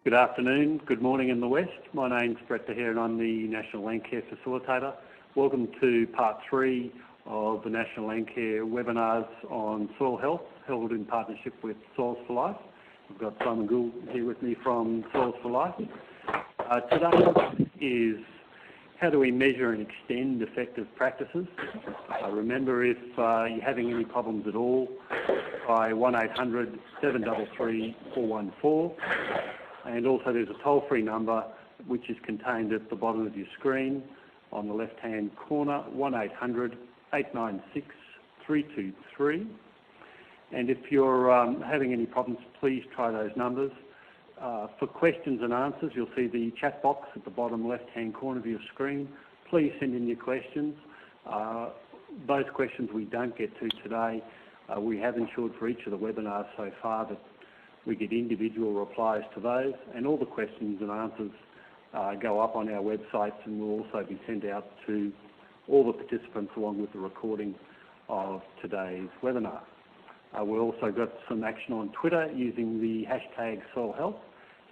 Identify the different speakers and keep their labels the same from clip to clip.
Speaker 1: Good afternoon, good morning in the West. My name's Dept and I'm the National Landcare Facilitator. Welcome to part 3 of the National Landcare webinars on soil health, held in partnership with Soils for Life. I've got Simon Gould here with me from Soils for Life. Today is how do we measure and extend effective practices. Remember, if you're having any problems at all, try 1800 733 414. And also there's a toll-free number which is contained at the bottom of your screen on the left-hand corner, 1800 896 323. And if you're having any problems, please try those numbers. For questions and answers, you'll see the chat box at the bottom left-hand corner of your screen. Please send in your questions. Those questions we don't get to today, we have ensured for each of the webinars so far that we get individual replies to those, and all the questions and answers go up on our websites and will also be sent out to all the participants along with the recording of today's webinar. We've also got some action on Twitter using the hashtag soil health.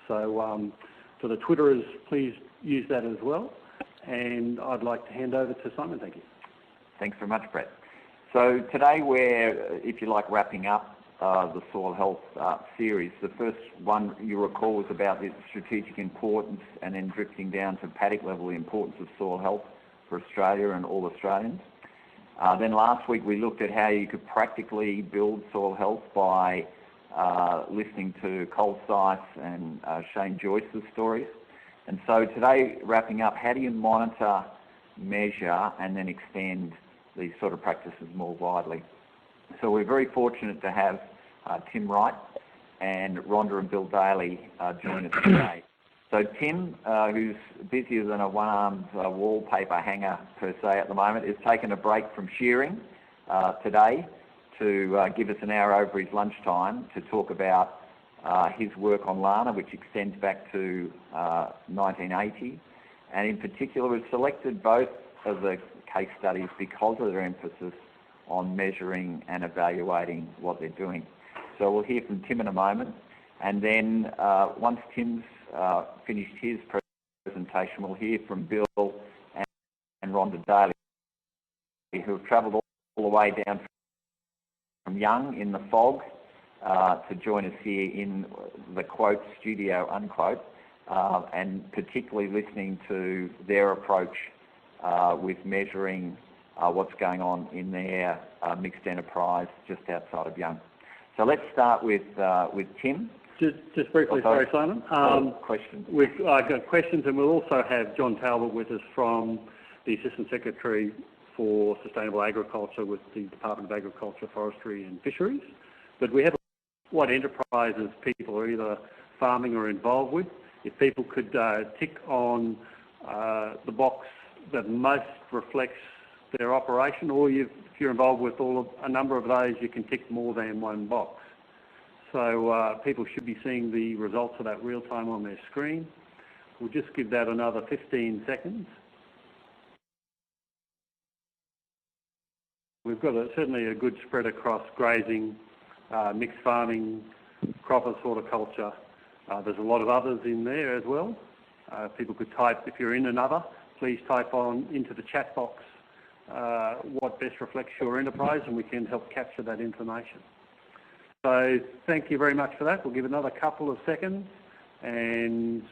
Speaker 1: So for the Twitterers, please use that as well. And I'd like to hand over to Simon. Thank you.
Speaker 2: Thanks very much, Brett. So today we're, if you like, wrapping up the soil health series. The first one you recall was about the strategic importance, and then drifting down to paddock level, the importance of soil health for Australia and all Australians. Then last week we looked at how you could practically build soil health by listening to Cole Seiss and Shane Joyce's stories. And so today, wrapping up, how do you monitor, measure and then extend these sort of practices more widely? So we're very fortunate to have Tim Wright and Rhonda and Bill Daly join us today. So Tim, who's busier than a one-armed wallpaper hanger per se at the moment, is taking a break from shearing today to give us an hour over his lunchtime to talk about his work on Lana, which extends back to 1980. And in particular, we've selected both of the case studies because of their emphasis on measuring and evaluating what they're doing. So we'll hear from Tim in a moment, and then once Tim's finished his presentation, we'll hear from Bill and Rhonda Daly, who have travelled all the way down from Young in the fog to join us here in the quote studio unquote, and particularly listening to their approach with measuring what's going on in their mixed enterprise just outside of Young. So let's start with Tim.
Speaker 1: Just briefly, sorry Simon.
Speaker 2: Questions.
Speaker 1: We've got questions, and we'll also have John Talbot with us from the Assistant Secretary for Sustainable Agriculture with the Department of Agriculture, Forestry and Fisheries. But we have what enterprises people are either farming or involved with. If people could tick on the box that most reflects their operation, or if you're involved with a number of those, you can tick more than one box. So people should be seeing the results of that real time on their screen. We'll just give that another 15 seconds. We've got certainly a good spread across grazing, mixed farming, croppers, horticulture. There's a lot of others in there as well. People could type, if you're in another, please type on into the chat box what best reflects your enterprise, and we can help capture that information. So thank you very much for that. We'll give another couple of seconds and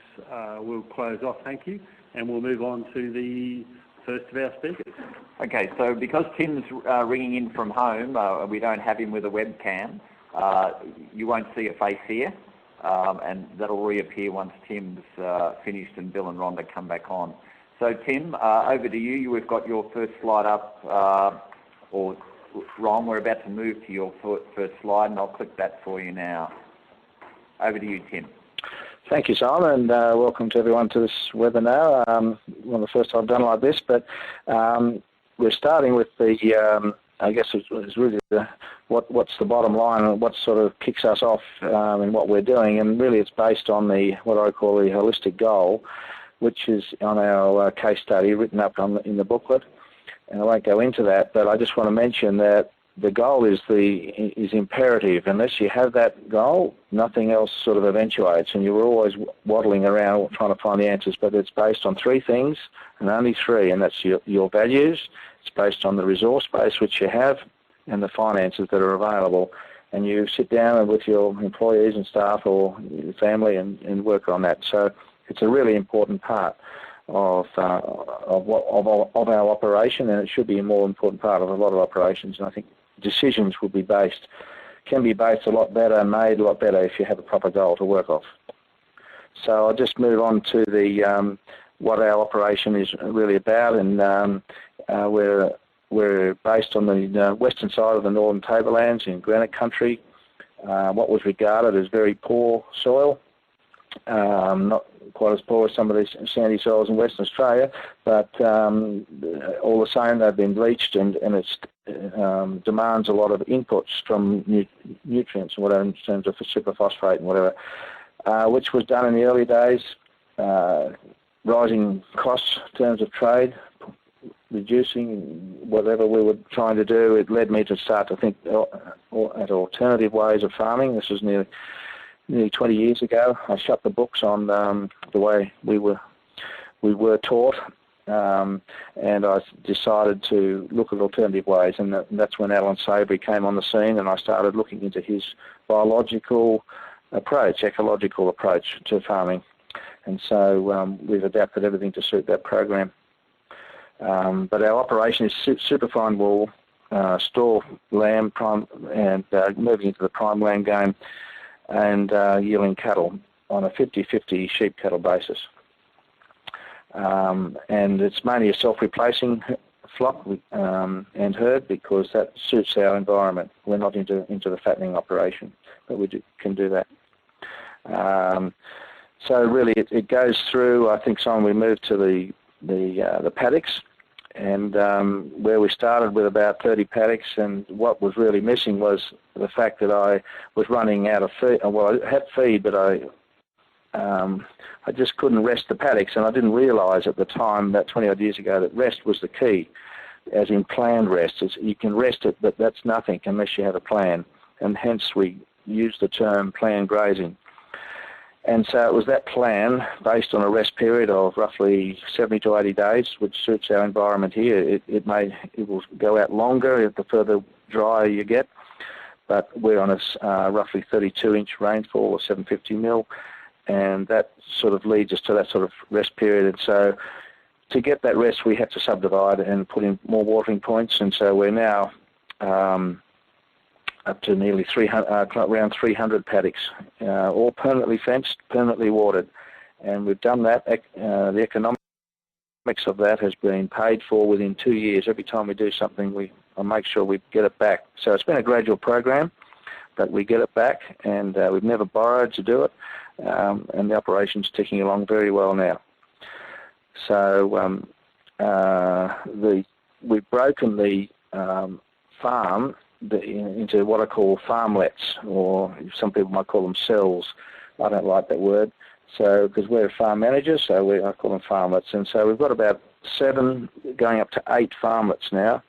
Speaker 1: we'll close off, thank you, and we'll move on to the first of our speakers.
Speaker 2: Okay, so because Tim's ringing in from home, we don't have him with a webcam, you won't see a face here, and that'll reappear once Tim's finished and Bill and Rhonda come back on. So Tim, over to you. We've got your first slide up, or Ron, we're about to move to your first slide, and I'll click that for you now. Over to you, Tim.
Speaker 3: Thank you, Simon, and welcome to everyone to this webinar. One of the first I've done like this, but we're starting with the, I guess it's really what's the bottom line and what sort of kicks us off in what we're doing, and really it's based on what I call the holistic goal, which is on our case study written up in the booklet. And I won't go into that, but I just want to mention that the goal is imperative. Unless you have that goal, nothing else sort of eventuates, and you're always waddling around trying to find the answers. But it's based on three things, and only three, and that's your values. It's based on the resource base which you have, and the finances that are available. And you sit down with your employees and staff or your family and work on that. So it's a really important part of our operation, and it should be a more important part of a lot of operations. And I think decisions can be based a lot better and made a lot better if you have a proper goal to work off. So I'll just move on to the what our operation is really about, and we're based on the western side of the Northern Tablelands in granite country, what was regarded as very poor soil. Not quite as poor as some of these sandy soils in Western Australia, but all the same they've been bleached, and it demands a lot of inputs from nutrients and whatever in terms of superphosphate and whatever, which was done in the early days. Rising costs in terms of trade, reducing whatever we were trying to do, it led me to start to think at alternative ways of farming. This was nearly 20 years ago. I shut the books on the way we were taught, and I decided to look at alternative ways, and that's when Alan Savory came on the scene, and I started looking into his biological approach, ecological approach to farming. And so we've adapted everything to suit that program. But our operation is superfine wool, store lamb, and moving into the prime land game, and yearling cattle on a 50-50 sheep cattle basis. And it's mainly a self-replacing flock and herd, because that suits our environment. We're not into the fattening operation, but we can do that. So really it goes through, I think, Simon, we moved to the paddocks, and where we started with about 30 paddocks, and what was really missing was the fact that I was running out of feed. Well, I had feed, but I just couldn't rest the paddocks, and I didn't realise at the time, about 20 odd years ago, that rest was the key, as in planned rest. You can rest it, but that's nothing unless you have a plan, and hence we use the term planned grazing. And so it was that plan, based on a rest period of roughly 70 to 80 days, which suits our environment here. It will go out longer the further drier you get, but we're on a roughly 32-inch rainfall of 750 mil, and that sort of leads us to that sort of rest period. And so to get that rest, we had to subdivide and put in more watering points, and so we're now up to nearly around 300 paddocks, all permanently fenced, permanently watered. And we've done that. The economics of that has been paid for within 2 years. Every time we do something, I make sure we get it back. So it's been a gradual program, but we get it back, and we've never borrowed to do it, and the operation's ticking along very well now. So we've broken the farm into what I call farmlets, or some people might call them cells. I don't like that word, so because we're farm managers, so I call them farmlets. And so we've got about 7 going up to 8 farmlets now.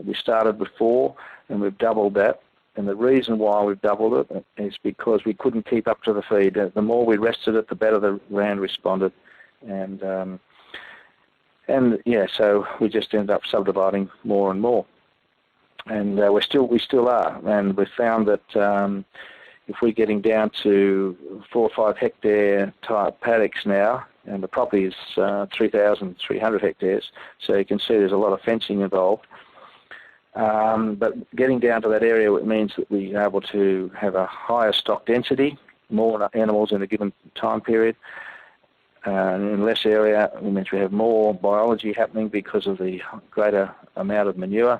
Speaker 3: We started with 4, and we've doubled that. And the reason why we've doubled it is because we couldn't keep up to the feed. The more we rested it, the better the land responded. And yeah, so we just ended up subdividing more and more. And we still are, and we've found that if we're getting down to 4 or 5 hectare type paddocks now, and the property is 3,300 hectares, so you can see there's a lot of fencing involved. But getting down to that area, it means that we're able to have a higher stock density, more animals in a given time period. In less area, it means we have more biology happening because of the greater amount of manure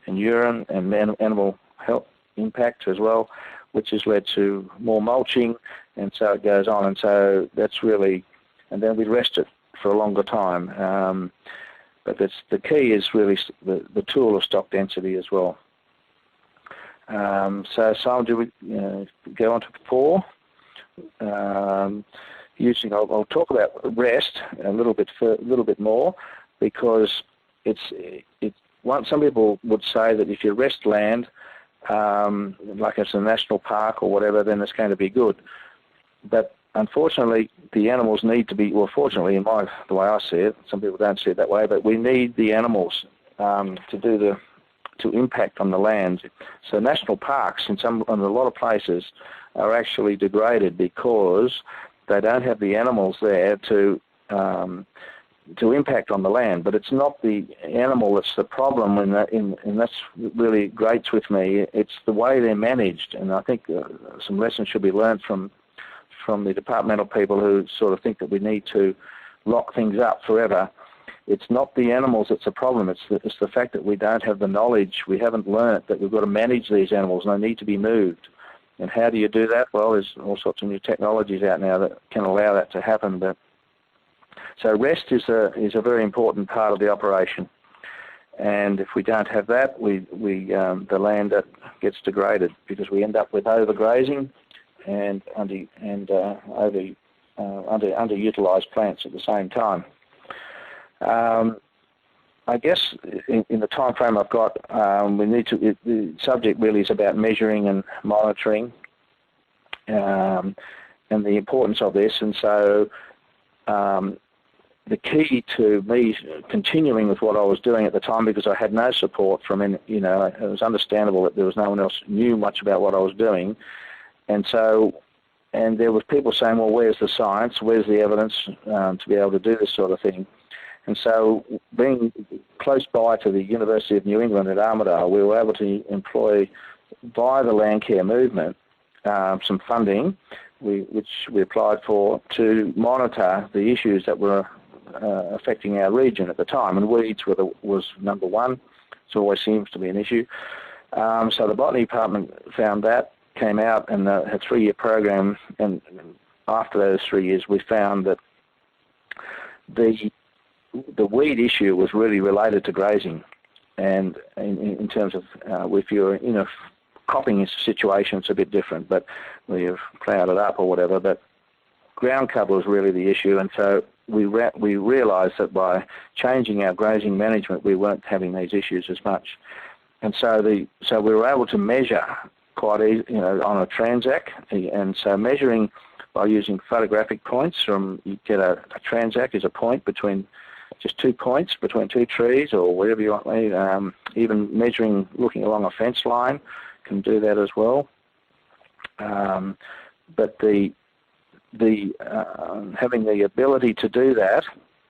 Speaker 3: and urine and animal health impact as well, which has led to more mulching, and so it goes on. And so that's really, and then we rest it for a longer time. But the key is really the tool of stock density as well. So Simon, do we go on to 4? I'll talk about rest a little bit more, because some people would say that if you rest land, like it's a national park or whatever, then it's going to be good. But unfortunately, the animals need to be, well, fortunately, the way I see it, some people don't see it that way, but we need the animals to impact on the land. So national parks in a lot of places are actually degraded because they don't have the animals there to impact on the land. But it's not the animal that's the problem, and that's really grates with me. It's the way they're managed, and I think some lessons should be learned from the departmental people who sort of think that we need to lock things up forever. It's not the animals that's a problem. It's the fact that we don't have the knowledge. We haven't learnt that we've got to manage these animals and they need to be moved. And how do you do that? Well, there's all sorts of new technologies out now that can allow that to happen. So rest is a very important part of the operation. And if we don't have that, the land gets degraded because we end up with overgrazing and underutilised plants at the same time. I guess in the time frame I've got, the subject really is about measuring and monitoring and the importance of this. And so the key to me continuing with what I was doing at the time, because I had no support from, it was understandable that there was no one else knew much about what I was doing. And there was people saying, well, where's the science? Where's the evidence to be able to do this sort of thing? And so being close by to the University of New England at Armidale, we were able to employ, via the Landcare movement, some funding, which we applied for, to monitor the issues that were affecting our region at the time. And weeds was number one. It always seems to be an issue. So the botany department found that, came out and had a 3-year program, and after those 3 years we found that the weed issue was really related to grazing, and in terms of if you're in a cropping situation, it's a bit different, but where you've ploughed it up or whatever, but ground cover was really the issue. And so we realised that by changing our grazing management, we weren't having these issues as much. And so we were able to measure quite easy, on a Transac, and so measuring by using photographic points you get a Transac is a point between just 2 points between 2 trees or whatever you want. Even measuring, looking along a fence line, can do that as well. But having the ability to do that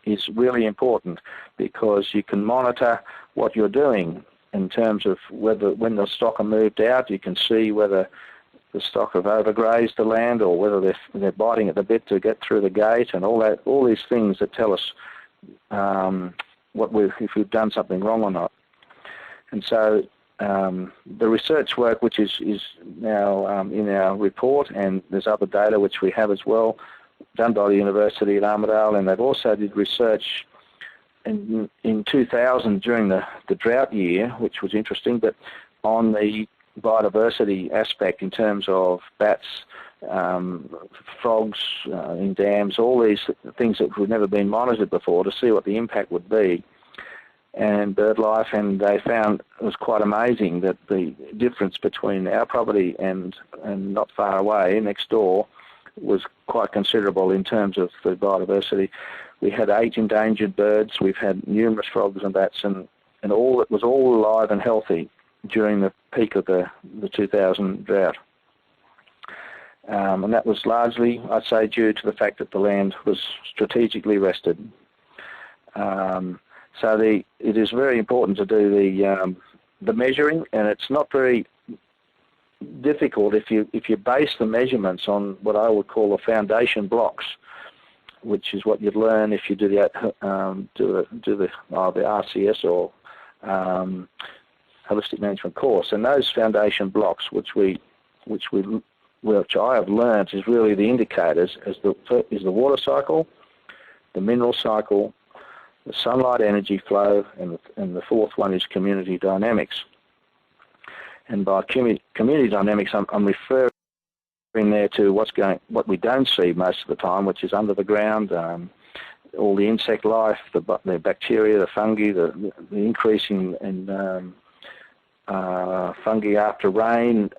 Speaker 3: is really important, because you can monitor what you're doing in terms of when the stock are moved out, you can see whether the stock have overgrazed the land or whether they're biting at the bit to get through the gate, and all these things that tell us if we've done something wrong or not. And so the research work, which is now in our report, and there's other data which we have as well, done by the University at Armidale, and they've also did research in 2000 during the drought year, which was interesting, but on the biodiversity aspect in terms of bats, frogs in dams, all these things that have never been monitored before, to see what the impact would be, and bird life. And they found it was quite amazing that the difference between our property and not far away next door was quite considerable in terms of the biodiversity. We had 8 endangered birds, we've had numerous frogs and bats, and it was all alive and healthy during the peak of the 2000 drought. And that was largely, I'd say, due to the fact that the land was strategically rested. So it is very important to do the measuring, and it's not very difficult if you base the measurements on what I would call the foundation blocks, which is what you'd learn if you do the RCS or holistic management course. And those foundation blocks, which I have learned, is really the indicators is the water cycle, the mineral cycle, the sunlight energy flow, and the fourth one is community dynamics. And by community dynamics, I'm referring there to what we don't see most of the time, which is under the ground, all the insect life, the bacteria, the fungi, the increase in fungi after rain,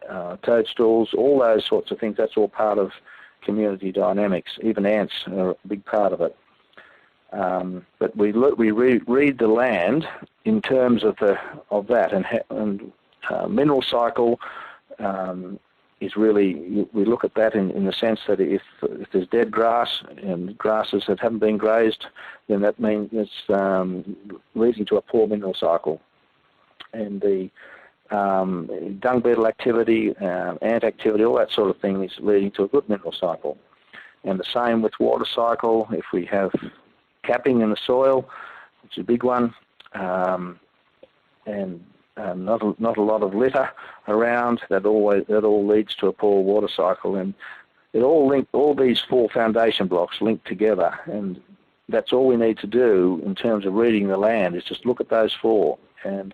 Speaker 3: toadstools, all those sorts of things. That's all part of community dynamics. Even ants are a big part of it. But we read the land in terms of that, and mineral cycle is really, we look at that in the sense that if there's dead grass and grasses that haven't been grazed, then that means it's leading to a poor mineral cycle. And the dung beetle activity, ant activity, all that sort of thing is leading to a good mineral cycle. And the same with water cycle. If we have capping in the soil, which is a big one, and not a lot of litter around, that all leads to a poor water cycle. And it all these four foundation blocks link together, and that's all we need to do in terms of reading the land, is just look at those four. And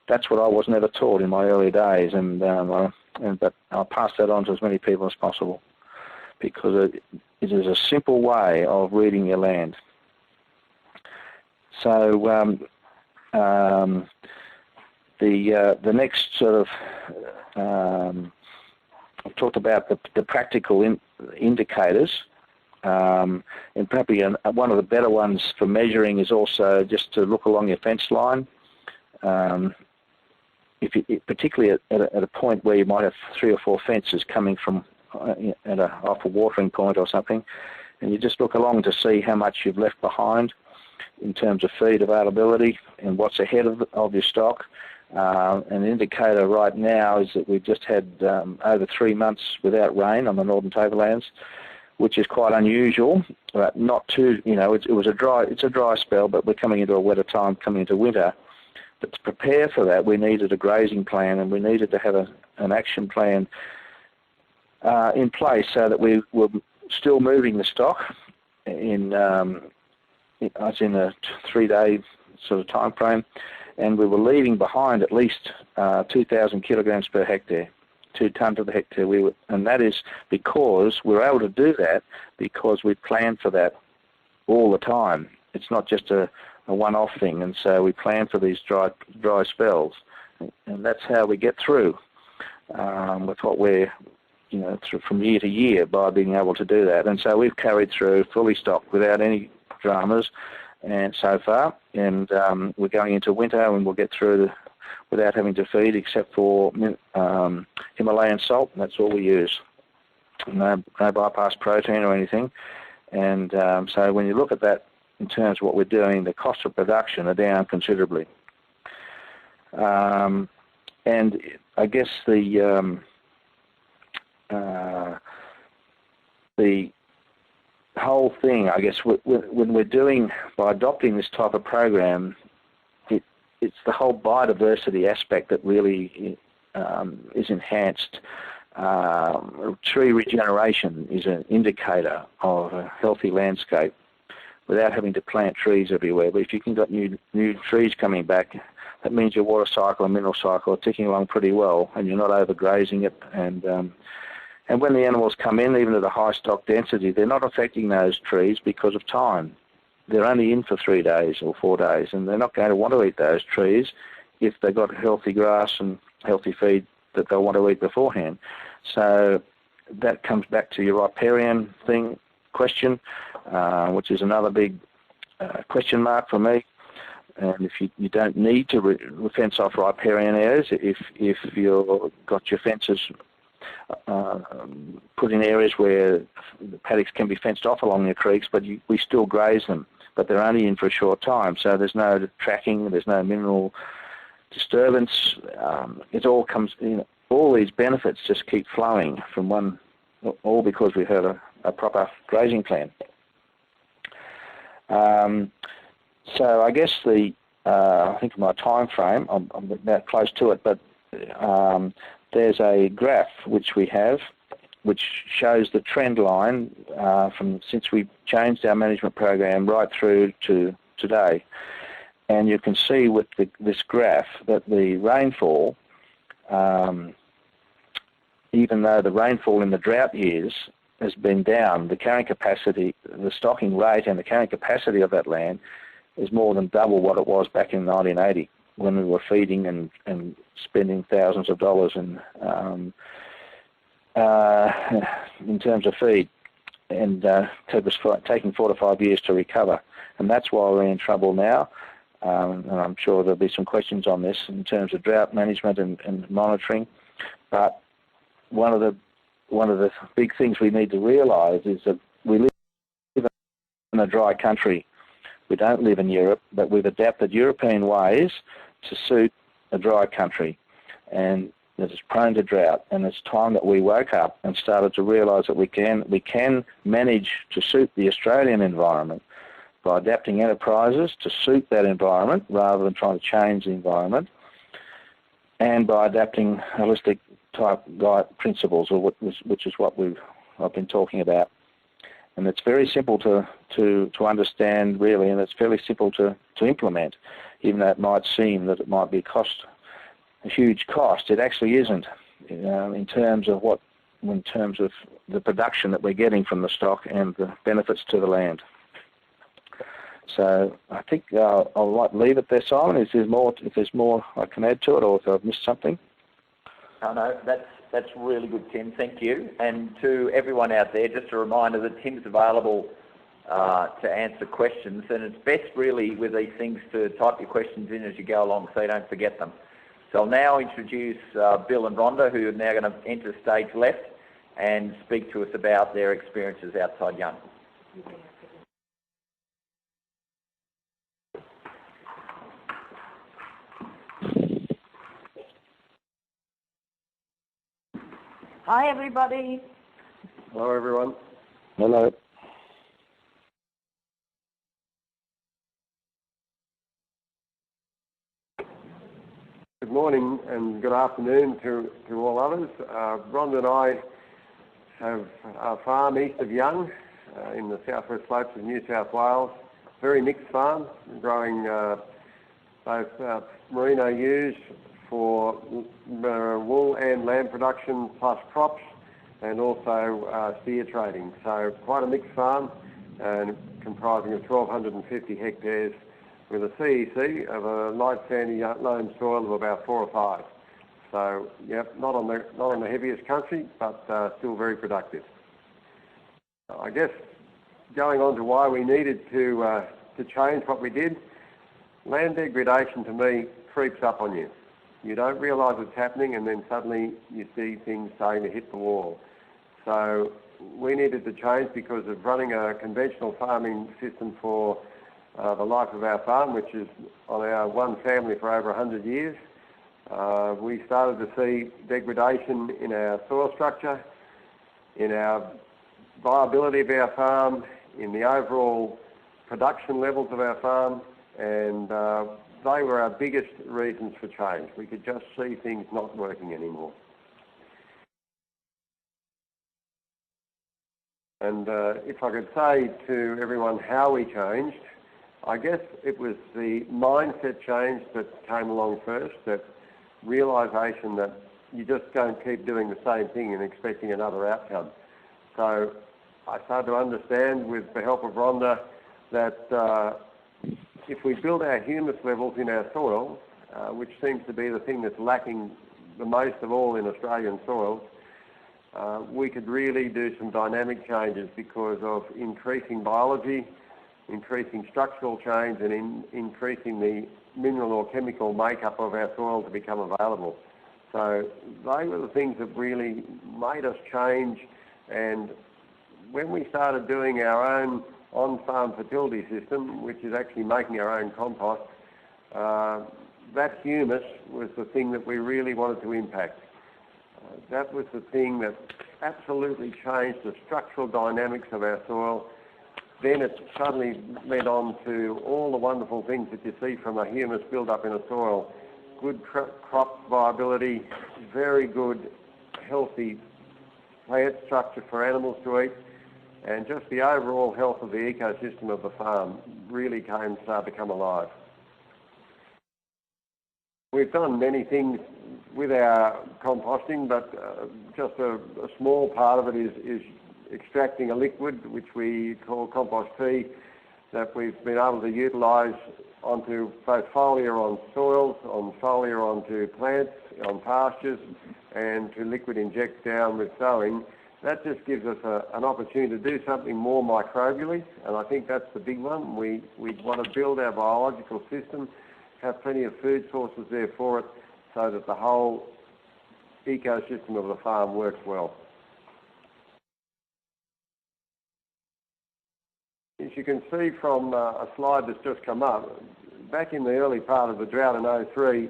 Speaker 3: that's what I was never taught in my early days, but I'll pass that on to as many people as possible, because it is a simple way of reading your land. So the next sort of, I've talked about the practical indicators, and probably one of the better ones for measuring is also just to look along your fence line. Particularly at a point where you might have 3 or 4 fences coming from off a watering point or something, and you just look along to see how much you've left behind in terms of feed availability and what's ahead of your stock. An indicator right now is that we've just had over 3 months without rain on the northern tablelands, which is quite unusual. But not too, it's a dry spell, but we're coming into a wetter time, coming into winter. But to prepare for that, we needed a grazing plan, and we needed to have an action plan in place so that we were still moving the stock in a 3-day sort of time frame, and we were leaving behind at least 2,000 kilograms per hectare, 2 tonnes per hectare. And that is because we were able to do that because we planned for that all the time. It's not just a one-off thing, and so we plan for these dry spells, and that's how we get through with what we're, from year to year, by being able to do that. And so we've carried through fully stocked without any dramas, and so far, and we're going into winter, and we'll get through without having to feed except for Himalayan salt, and that's all we use. No bypass protein or anything. And so when you look at that in terms of what we're doing, the cost of production are down considerably. And I guess the whole thing, I guess, when we're doing, by adopting this type of program, it's the whole biodiversity aspect that really is enhanced. Tree regeneration is an indicator of a healthy landscape without having to plant trees everywhere. But if you can got new trees coming back, that means your water cycle and mineral cycle are ticking along pretty well, and you're not overgrazing it. And when the animals come in, even at a high stock density, they're not affecting those trees because of time. They're only in for 3 days or 4 days, and they're not going to want to eat those trees if they've got healthy grass and healthy feed that they'll want to eat beforehand. So that comes back to your riparian question, which is another big question mark for me. And if you don't need to fence off riparian areas, if you've got your fences put in areas where the paddocks can be fenced off along the creeks, but we still graze them, but they're only in for a short time, so there's no tracking, there's no mineral disturbance. It all comes in. All these benefits just keep flowing from one, all because we had a proper grazing plan. So I guess I think my time frame, I'm about close to it, but there's a graph which we have, which shows the trend line from since we changed our management program right through to today. And you can see with this graph that the rainfall, even though the rainfall in the drought years has been down. The carrying capacity, the stocking rate and the carrying capacity of that land is more than double what it was back in 1980 when we were feeding and spending thousands of dollars in terms of feed, and it was taking 4 to 5 years to recover. And that's why we're in trouble now. And I'm sure there'll be some questions on this in terms of drought management and monitoring. But one of the big things we need to realise is that we live in a dry country. We don't live in Europe, but we've adapted European ways to suit a dry country, and that is prone to drought. And it's time that we woke up and started to realise that we can manage to suit the Australian environment by adapting enterprises to suit that environment rather than trying to change the environment, and by adapting holistic type guide principles, which is what I've been talking about. And it's very simple to understand, really, and it's fairly simple to implement, even though it might seem that it might be a huge cost. It actually isn't, in terms of the production that we're getting from the stock and the benefits to the land. So I think I'll leave it there, Simon. If there's more I can add to it, or if I've missed something.
Speaker 2: No, that's really good, Tim. Thank you. And to everyone out there, just a reminder that Tim's available to answer questions, and it's best really with these things to type your questions in as you go along so you don't forget them. So I'll now introduce Bill and Rhonda, who are now going to enter stage left and speak to us about their experiences outside Young.
Speaker 4: Hi, everybody.
Speaker 5: Hello, everyone.
Speaker 3: Hello.
Speaker 5: Good morning and good afternoon to all others. Rhonda and I have a farm east of Young in the southwest slopes of New South Wales. Very mixed farm, growing both merino ewes for wool and lamb production, plus crops, and also steer trading. So quite a mixed farm, and comprising of 1,250 hectares with a CEC of a light sandy loam soil of about 4 or 5. So, yep, not on the heaviest country, but still very productive. I guess going on to why we needed to change what we did, land degradation to me creeps up on you. You don't realise it's happening, and then suddenly you see things starting to hit the wall. So we needed to change because of running a conventional farming system for the life of our farm, which is on our one family for over 100 years. We started to see degradation in our soil structure, in our viability of our farm, in the overall production levels of our farm, and they were our biggest reasons for change. We could just see things not working anymore. And if I could say to everyone how we changed, I guess it was the mindset change that came along first, that realisation that you just don't keep doing the same thing and expecting another outcome. So I started to understand, with the help of Rhonda, that if we build our humus levels in our soil, which seems to be the thing that's lacking the most of all in Australian soils, we could really do some dynamic changes because of increasing biology, increasing structural change, and increasing the mineral or chemical makeup of our soil to become available. So they were the things that really made us change. And when we started doing our own on-farm fertility system, which is actually making our own compost, that humus was the thing that we really wanted to impact. That was the thing that absolutely changed the structural dynamics of our soil. Then it suddenly led on to all the wonderful things that you see from a humus build-up in a soil. Good crop viability, very good, healthy plant structure for animals to eat, and just the overall health of the ecosystem of the farm really started to come alive. We've done many things with our composting, but just a small part of it is extracting a liquid which we call compost tea that we've been able to utilise onto both foliar on soils, on foliar onto plants, on pastures, and to liquid inject down with sowing. That just gives us an opportunity to do something more microbially, and I think that's the big one. We want to build our biological system, have plenty of food sources there for it, so that the whole ecosystem of the farm works well. As you can see from a slide that's just come up, back in the early part of the drought in 03,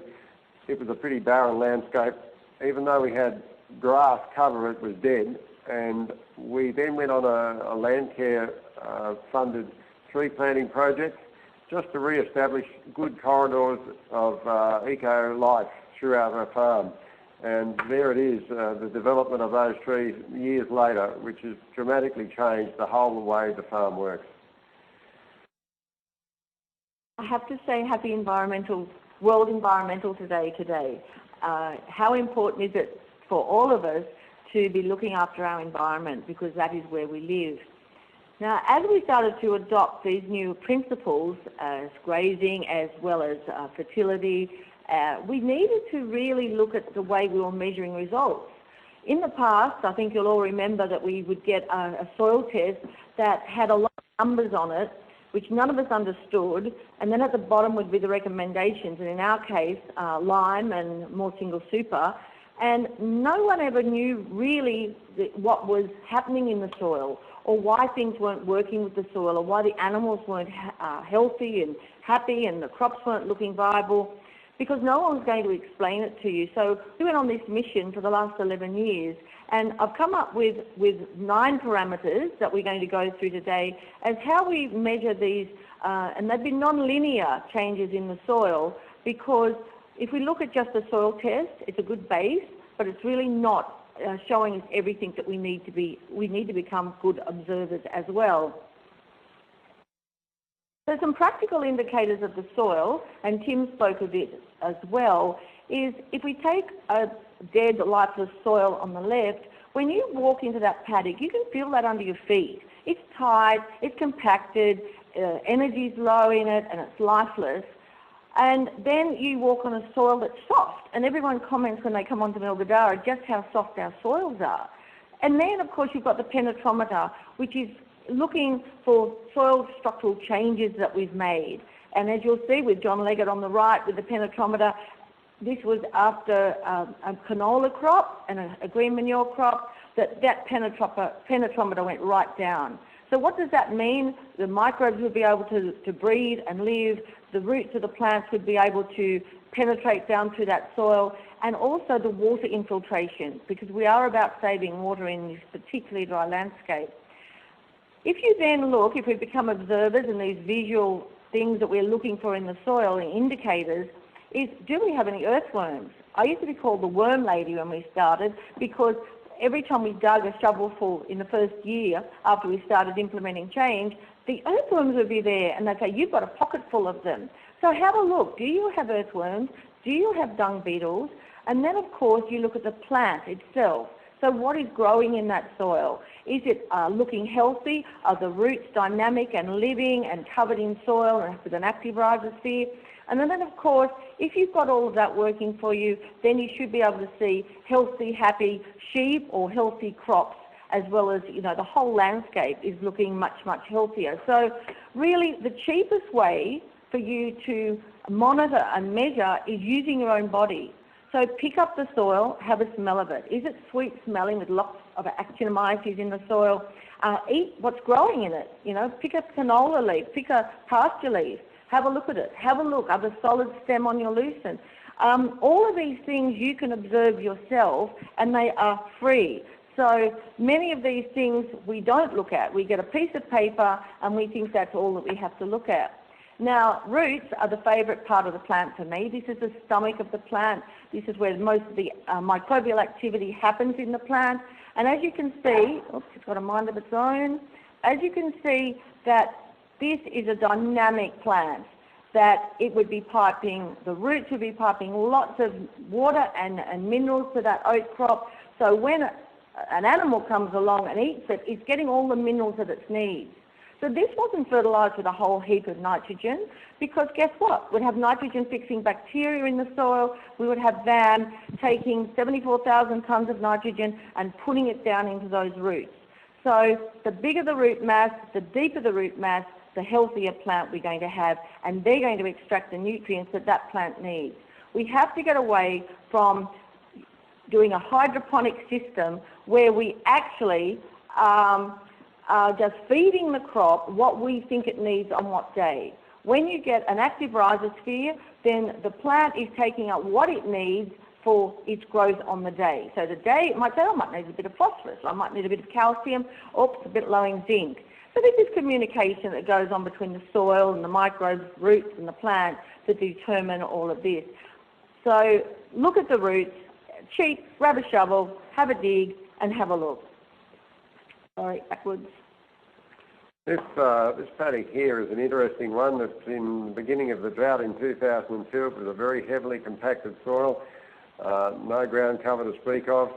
Speaker 5: it was a pretty barren landscape. Even though we had grass cover, it was dead. And we then went on a Landcare funded tree planting project just to re-establish good corridors of eco-life throughout our farm. And there it is, the development of those trees years later, which has dramatically changed the whole way the farm works.
Speaker 4: I have to say happy World Environmental Day today. How important is it for all of us to be looking after our environment, because that is where we live. Now, as we started to adopt these new principles as grazing as well as fertility, we needed to really look at the way we were measuring results. In the past, I think you'll all remember that we would get a soil test that had a lot of numbers on it, which none of us understood, and then at the bottom would be the recommendations, and in our case, lime and more single super. And no one ever knew really what was happening in the soil, or why things weren't working with the soil, or why the animals weren't healthy and happy and the crops weren't looking viable, because no one was going to explain it to you. So we went on this mission for the last 11 years, and I've come up with 9 parameters that we're going to go through today as how we measure these, and they've been non-linear changes in the soil, because if we look at just the soil test, it's a good base, but it's really not showing us everything that we need to be. We need to become good observers as well. So some practical indicators of the soil, and Tim spoke of it as well, is if we take a dead, lifeless soil on the left, when you walk into that paddock, you can feel that under your feet. It's tight, it's compacted, energy's low in it, and it's lifeless. And then you walk on a soil that's soft, and everyone comments when they come onto Milgadara just how soft our soils are. And then, of course, you've got the penetrometer, which is looking for soil structural changes that we've made. And as you'll see with John Leggett on the right with the penetrometer, this was after a canola crop and a green manure crop, that penetrometer went right down. So what does that mean? The microbes would be able to breed and live, the roots of the plants would be able to penetrate down through that soil, and also the water infiltration, because we are about saving water in this particularly dry landscape. If you then look, if we become observers in these visual things that we're looking for in the soil, the indicators, is do we have any earthworms? I used to be called the worm lady when we started, because every time we dug a shovelful in the first year after we started implementing change, the earthworms would be there, and they'd say, you've got a pocket full of them. So have a look. Do you have earthworms? Do you have dung beetles? And then, of course, you look at the plant itself. So what is growing in that soil? Is it looking healthy? Are the roots dynamic and living and covered in soil and with an active rhizosphere? And then, of course, if you've got all of that working for you, then you should be able to see healthy, happy sheep or healthy crops, as well as, you know, the whole landscape is looking much, much healthier. So really the cheapest way for you to monitor and measure is using your own body. So pick up the soil, have a smell of it. Is it sweet smelling with lots of actinomyces in the soil? Eat what's growing in it. You know, pick a canola leaf, pick a pasture leaf. Have a look at it. Have a look. Are the solid stem on your lucerne? All of these things you can observe yourself, and they are free. So many of these things we don't look at. We get a piece of paper and we think that's all that we have to look at. Now, roots are the favourite part of the plant for me. This is the stomach of the plant. This is where most of the microbial activity happens in the plant. And as you can see, oops, it's got a mind of its own. As you can see, that this is a dynamic plant, that it would be piping, the roots would be piping lots of water and minerals to that oat crop. So when an animal comes along and eats it, it's getting all the minerals that it needs. So this wasn't fertilised with a whole heap of nitrogen, because guess what? We'd have nitrogen fixing bacteria in the soil. We would have VAM taking 74,000 tonnes of nitrogen and putting it down into those roots. So the bigger the root mass, the deeper the root mass, the healthier plant we're going to have, and they're going to extract the nutrients that that plant needs. We have to get away from doing a hydroponic system where we actually just feeding the crop what we think it needs on what day. When you get an active rhizosphere, then the plant is taking up what it needs for its growth on the day. So today it might say, oh, I might need a bit of phosphorus, I might need a bit of calcium, oops, a bit low in zinc. So there's this communication that goes on between the soil and the microbes, roots and the plant to determine all of this. So look at the roots, cheap, grab a shovel, have a dig and have a look. Sorry, backwards.
Speaker 5: This paddock here is an interesting one. That's in the beginning of the drought in 2002. It was a very heavily compacted soil, no ground cover to speak of.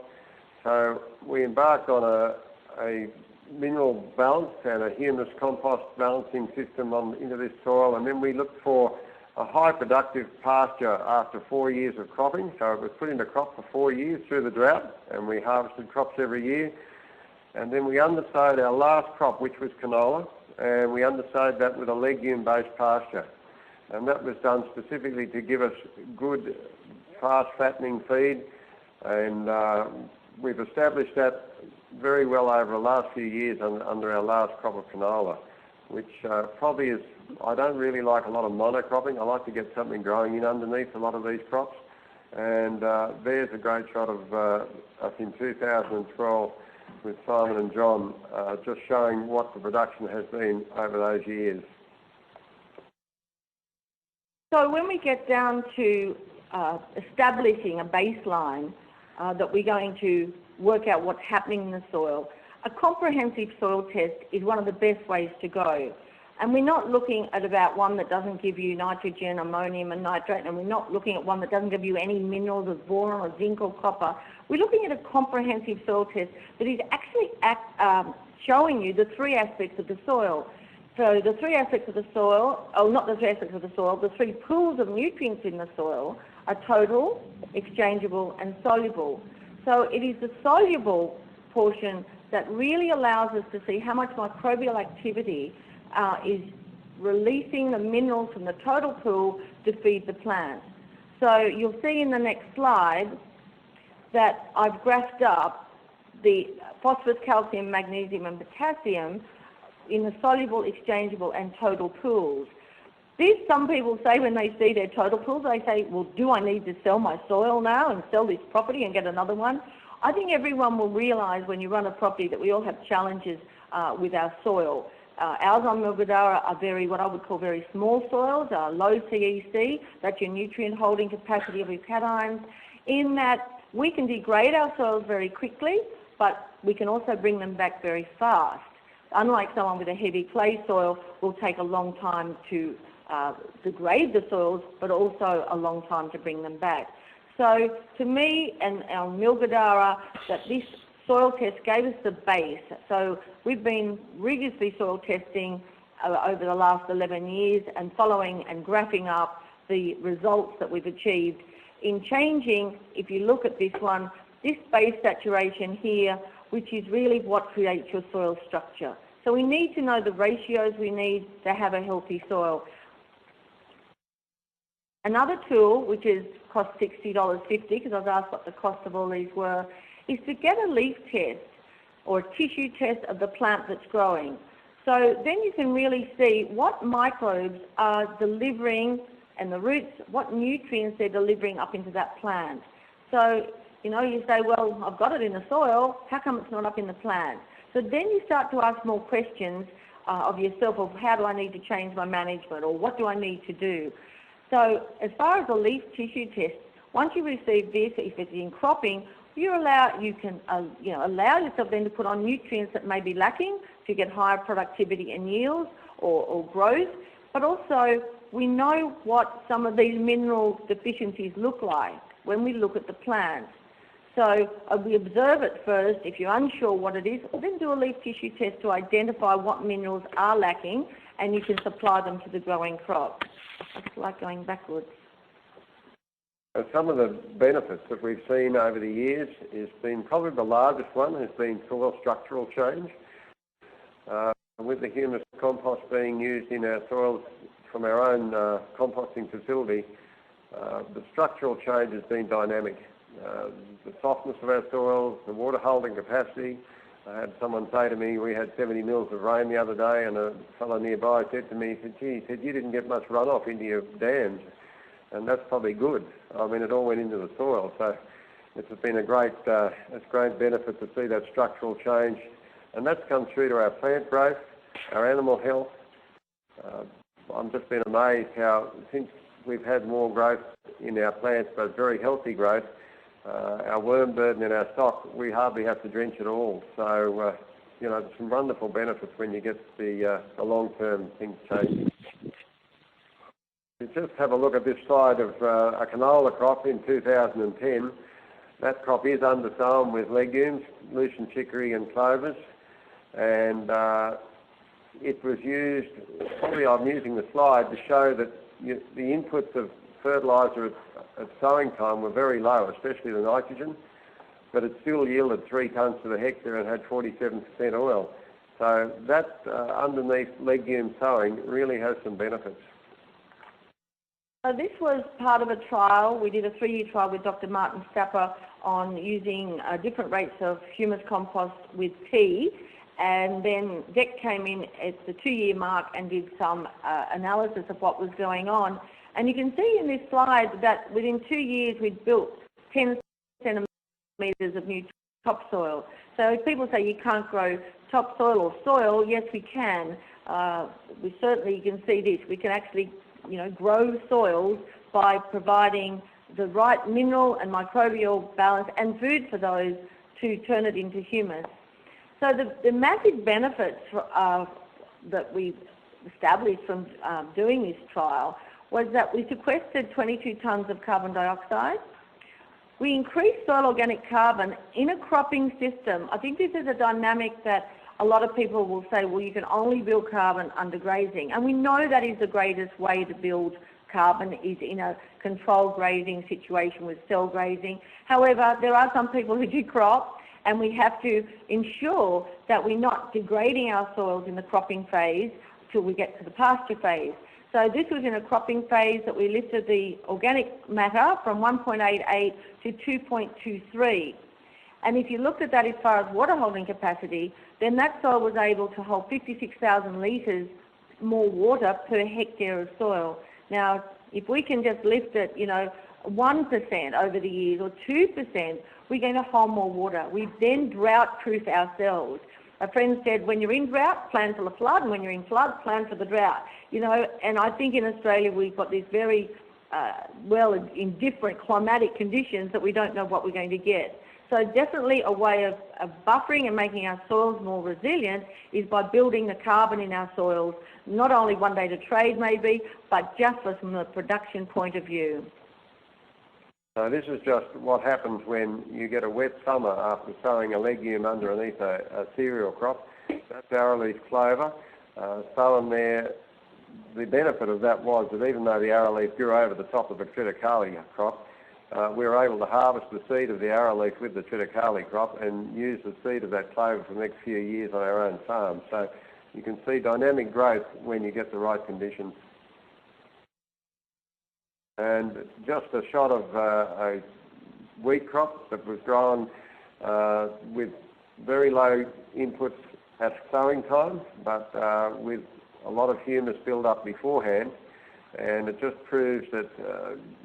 Speaker 5: So we embarked on a mineral balance and a humus compost balancing system into this soil, and then we looked for a high productive pasture after 4 years of cropping. So it was put into crop for 4 years through the drought, and we harvested crops every year. And then we undersowed our last crop, which was canola, and we undersowed that with a legume-based pasture. And that was done specifically to give us good, fast fattening feed, and we've established that very well over the last few years under our last crop of canola, which probably is, I don't really like a lot of monocropping. I like to get something growing in underneath a lot of these crops. And there's a great shot of us in 2012 with Simon and John, just showing what the production has been over those years.
Speaker 4: So when we get down to establishing a baseline that we're going to work out what's happening in the soil, a comprehensive soil test is one of the best ways to go. And we're not looking at about one that doesn't give you nitrogen, ammonium and nitrate, and we're not looking at one that doesn't give you any minerals of boron or zinc or copper. We're looking at a comprehensive soil test that is actually showing you the three aspects of the soil. So the three aspects of the soil, oh, not the three aspects of the soil, the three pools of nutrients in the soil are total, exchangeable and soluble. So it is the soluble portion that really allows us to see how much microbial activity is releasing the minerals from the total pool to feed the plant. So you'll see in the next slide that I've graphed up the phosphorus, calcium, magnesium and potassium in the soluble, exchangeable and total pools. This, some people say when they see their total pools, they say, well, do I need to sell my soil now and sell this property and get another one? I think everyone will realise when you run a property that we all have challenges with our soil. Ours on Milgadara are what I would call very small soils, low CEC, that's your nutrient holding capacity of your cations, in that we can degrade our soils very quickly, but we can also bring them back very fast. Unlike someone with a heavy clay soil, will take a long time to degrade the soils, but also a long time to bring them back. So to me and our Milgadara, that this soil test gave us the base. So we've been rigorously soil testing over the last 11 years and following and graphing up the results that we've achieved in changing, if you look at this one, this base saturation here, which is really what creates your soil structure. So we need to know the ratios we need to have a healthy soil. Another tool, which cost $60.50, because I was asked what the cost of all these were, is to get a leaf test or a tissue test of the plant that's growing. So then you can really see what microbes are delivering and the roots, what nutrients they're delivering up into that plant. So, you know, you say, well, I've got it in the soil, how come it's not up in the plant? So then you start to ask more questions of yourself of how do I need to change my management or what do I need to do? So as far as a leaf tissue test, once you receive this, if it's in cropping, you can allow yourself then to put on nutrients that may be lacking to get higher productivity and yields or growth, but also we know what some of these mineral deficiencies look like when we look at the plants. So we observe it first. If you're unsure what it is, then do a leaf tissue test to identify what minerals are lacking, and you can supply them to the growing crop. It's like going backwards.
Speaker 5: And some of the benefits that we've seen over the years has been probably the largest one has been soil structural change. With the humus compost being used in our soils from our own composting facility, the structural change has been dynamic. The softness of our soils, the water holding capacity. I had someone say to me, we had 70 mils of rain the other day, and a fellow nearby said to me, he said, gee, he said, you didn't get much runoff into your dams. And that's probably good. I mean, it all went into the soil. So it's been a great benefit to see that structural change. And that's come through to our plant growth, our animal health. I've just been amazed how, since we've had more growth in our plants, but very healthy growth, our worm burden in our stock, we hardly have to drench at all. So, you know, there's some wonderful benefits when you get the long-term things changing. You just have a look at this slide of a canola crop in 2010. That crop is undersown with legumes, lucerne chicory and clovers, and it was used, probably I'm using the slide to show that the inputs of fertiliser at sowing time were very low, especially the nitrogen, but it still yielded 3 tonnes to the hectare and had 47% oil. So that underneath legume sowing really has some benefits.
Speaker 4: So this was part of a trial. We did a 3-year trial with Dr. Martin Stapper on using different rates of humus compost with tea, and then Dept came in at the 2-year mark and did some analysis of what was going on. And you can see in this slide that within 2 years we'd built 10 centimetres of new topsoil. So if people say you can't grow topsoil or soil, yes we can. We certainly, you can see this, we can actually grow soils by providing the right mineral and microbial balance and food for those to turn it into humus. So the massive benefits that we established from doing this trial was that we sequestered 22 tonnes of carbon dioxide. We increased soil organic carbon in a cropping system. I think this is a dynamic that a lot of people will say, well, you can only build carbon under grazing. And we know that is the greatest way to build carbon is in a controlled grazing situation with cell grazing. However, there are some people who do crop, and we have to ensure that we're not degrading our soils in the cropping phase till we get to the pasture phase. So this was in a cropping phase that we lifted the organic matter from 1.88 to 2.23. And if you looked at that as far as water holding capacity, then that soil was able to hold 56,000 litres more water per hectare of soil. Now, if we can just lift it, 1% over the years or 2%, we're going to hold more water. We then drought-proof ourselves. A friend said, when you're in drought, plan for the flood, and when you're in flood, plan for the drought. And I think in Australia we've got this very, in different climatic conditions that we don't know what we're going to get. So definitely a way of buffering and making our soils more resilient is by building the carbon in our soils, not only one day to trade maybe, but just from the production point of view.
Speaker 5: So this is just what happens when you get a wet summer after sowing a legume underneath a cereal crop. That's arrowleaf clover. Sown there, the benefit of that was that even though the arrowleaf grew over the top of a triticale crop, we were able to harvest the seed of the arrowleaf with the triticale crop and use the seed of that clover for the next few years on our own farm. So you can see dynamic growth when you get the right conditions. And just a shot of a wheat crop that was grown with very low inputs at sowing time, but with a lot of humus build up beforehand. And it just proves that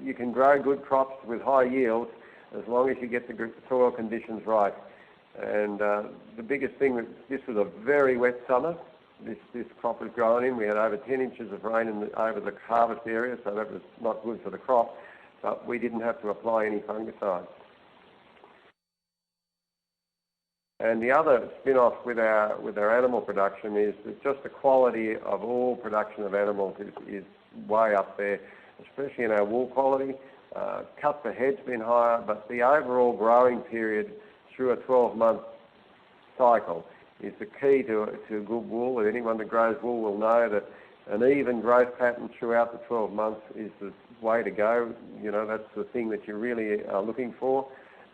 Speaker 5: you can grow good crops with high yields as long as you get the soil conditions right. And the biggest thing, this was a very wet summer. This crop was grown in. We had over 10 inches of rain over the harvest area, so that was not good for the crop, but we didn't have to apply any fungicides. And the other spin-off with our animal production is that just the quality of all production of animals is way up there, especially in our wool quality. cut per head's been higher, but the overall growing period through a 12-month cycle is the key to good wool. And anyone that grows wool will know that an even growth pattern throughout the 12 months is the way to go. You know, that's the thing that you really are looking for.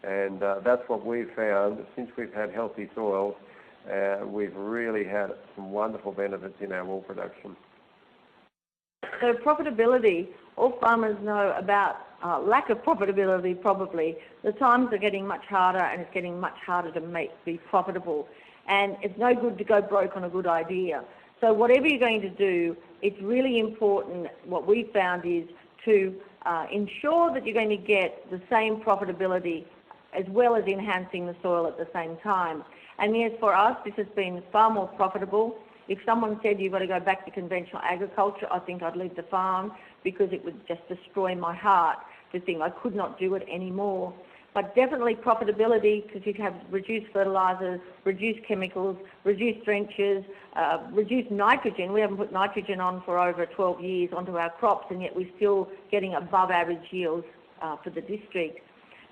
Speaker 5: And that's what we've found since we've had healthy soils. We've really had some wonderful benefits in our wool production.
Speaker 4: So profitability, all farmers know about lack of profitability probably. The times are getting much harder and it's getting much harder to be profitable. And it's no good to go broke on a good idea. So whatever you're going to do, it's really important, what we found is to ensure that you're going to get the same profitability as well as enhancing the soil at the same time. And yes, for us, this has been far more profitable. If someone said you've got to go back to conventional agriculture, I think I'd leave the farm because it would just destroy my heart to think I could not do it anymore. But definitely profitability, because you have reduced fertilisers, reduced chemicals, reduced drenches, reduced nitrogen. We haven't put nitrogen on for over 12 years onto our crops, and yet we're still getting above average yields for the district.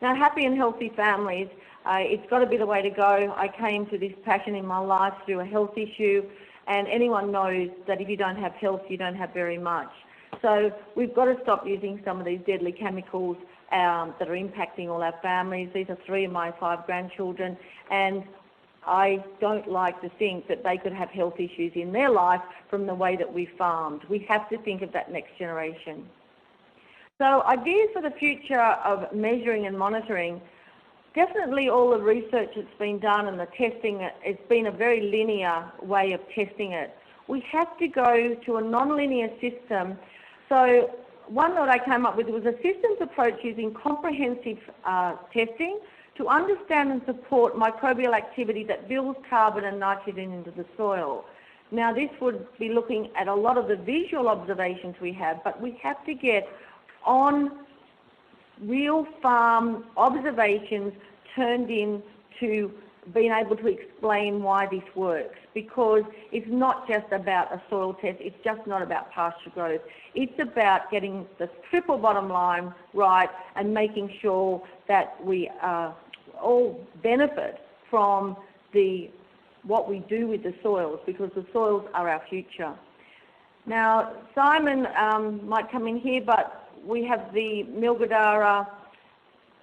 Speaker 4: Now, happy and healthy families, it's got a bit of way to go. I came to this passion in my life through a health issue, and anyone knows that if you don't have health, you don't have very much. So we've got to stop using some of these deadly chemicals that are impacting all our families. These are 3 of my 5 grandchildren, and I don't like to think that they could have health issues in their life from the way that we farmed. We have to think of that next generation. So ideas for the future of measuring and monitoring, definitely all the research that's been done and the testing, it's been a very linear way of testing it. We have to go to a non-linear system. So one that I came up with was a systems approach using comprehensive testing to understand and support microbial activity that builds carbon and nitrogen into the soil. Now this would be looking at a lot of the visual observations we have, but we have to get on real farm observations turned into being able to explain why this works, because it's not just about a soil test, it's just not about pasture growth. It's about getting the triple bottom line right and making sure that we all benefit from what we do with the soils, because the soils are our future. Now, Simon might come in here, but we have the Milgadara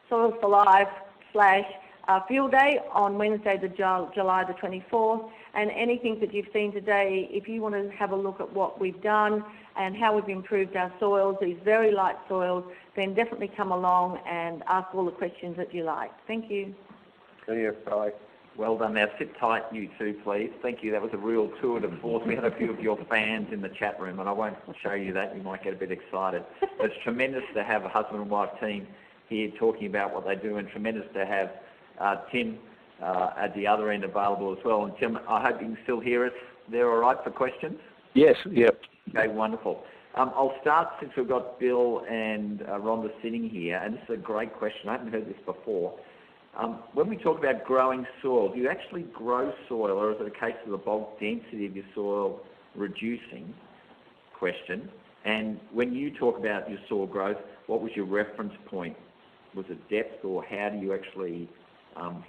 Speaker 4: Soils for Life / field day on Wednesday, July the 24th, and anything that you've seen today, if you want to have a look at what we've done and how we've improved our soils, these very light soils, then definitely come along and ask all the questions that you like. Thank you.
Speaker 5: See you, bye.
Speaker 2: Well done. Now sit tight, you two, please. Thank you. That was a real tour de force. We had a few of your fans in the chat room, and I won't show you that. You might get a bit excited. It's tremendous to have a husband and wife team here talking about what they do, and tremendous to have Tim at the other end available as well. And Tim, I hope you can still hear us. They're all right for questions?
Speaker 3: Yes, yep.
Speaker 2: Okay, wonderful. I'll start, since we've got Bill and Rhonda sitting here, and this is a great question. I haven't heard this before. When we talk about growing soil, do you actually grow soil, or is it a case of the bulk density of your soil reducing? Question. And when you talk about your soil growth, what was your reference point? Was it depth, or how do you actually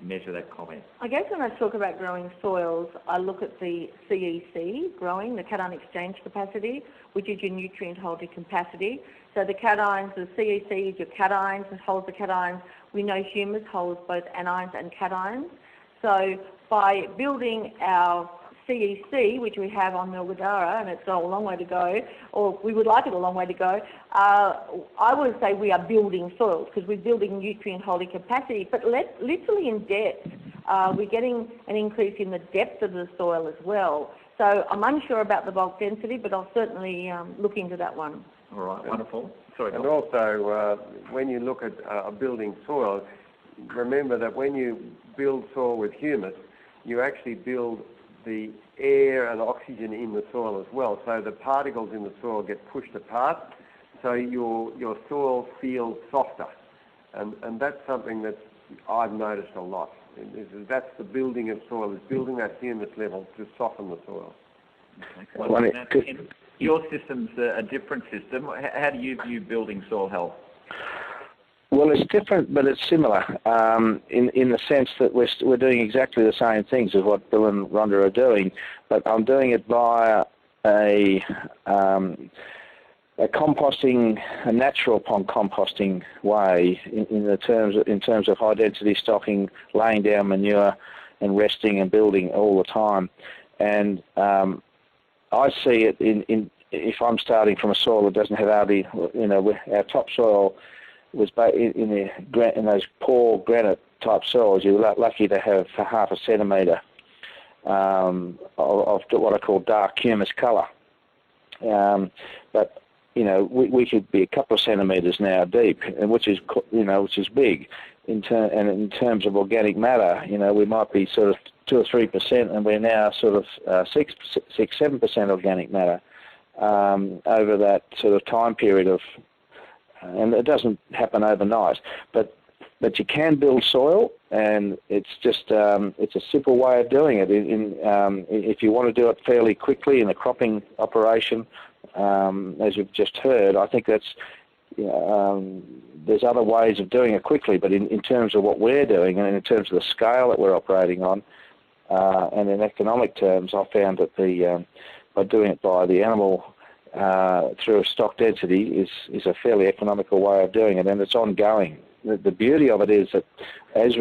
Speaker 2: measure that comment? I
Speaker 4: guess when I talk about growing soils, I look at the CEC growing, the cation exchange capacity, which is your nutrient holding capacity. So the cations, the CEC is your cations, it holds the cations. We know humus holds both anions and cations. So by building our CEC, which we have on Milgadara, and it's got a long way to go, or we would like it a long way to go, I would say we are building soils because we're building nutrient holding capacity, but literally in depth. We're getting an increase in the depth of the soil as well. So I'm unsure about the bulk density, but I'll certainly look into that one.
Speaker 2: All right, wonderful. Sorry,
Speaker 5: and also, when you look at building soil, remember that when you build soil with humus, you actually build the air and oxygen in the soil as well. So the particles in the soil get pushed apart, so your soil feels softer. And that's something that I've noticed a lot. That's the building of soil, is building that humus level to soften the soil.
Speaker 2: Okay. Well, your system's a different system. How do you view building soil health?
Speaker 3: Well, it's different, but it's similar in the sense that we're doing exactly the same things as what Bill and Rhonda are doing, but I'm doing it via a composting, a natural composting way in terms of high density stocking, laying down manure, and resting and building all the time. And I see it in if I'm starting from a soil that doesn't have hardly, our topsoil was in those poor granite type soils. You're lucky to have half a centimetre of what I call dark humus colour. But we could be a couple of centimetres now deep, and which is big. In terms of organic matter, we might be sort of 2 or 3%, and we're now sort of 6-7% organic matter over that sort of time period of. And it doesn't happen overnight, but you can build soil, and it's just it's a simple way of doing it. If you want to do it fairly quickly in a cropping operation, as you've just heard, I think that's there's other ways of doing it quickly. But in terms of what we're doing, and in terms of the scale that we're operating on, and in economic terms, I found that by doing it by the animal. Through a stock density is a fairly economical way of doing it, and it's ongoing. The beauty of it is that as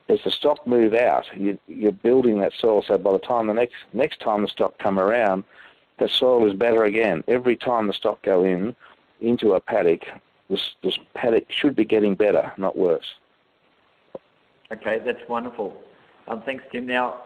Speaker 3: the stock move out, you're building that soil, so by the time the next time the stock come around, the soil is better again. Every time the stock go into a paddock, this paddock should be getting better, not worse.
Speaker 2: Okay, that's wonderful. Thanks, Tim. Now,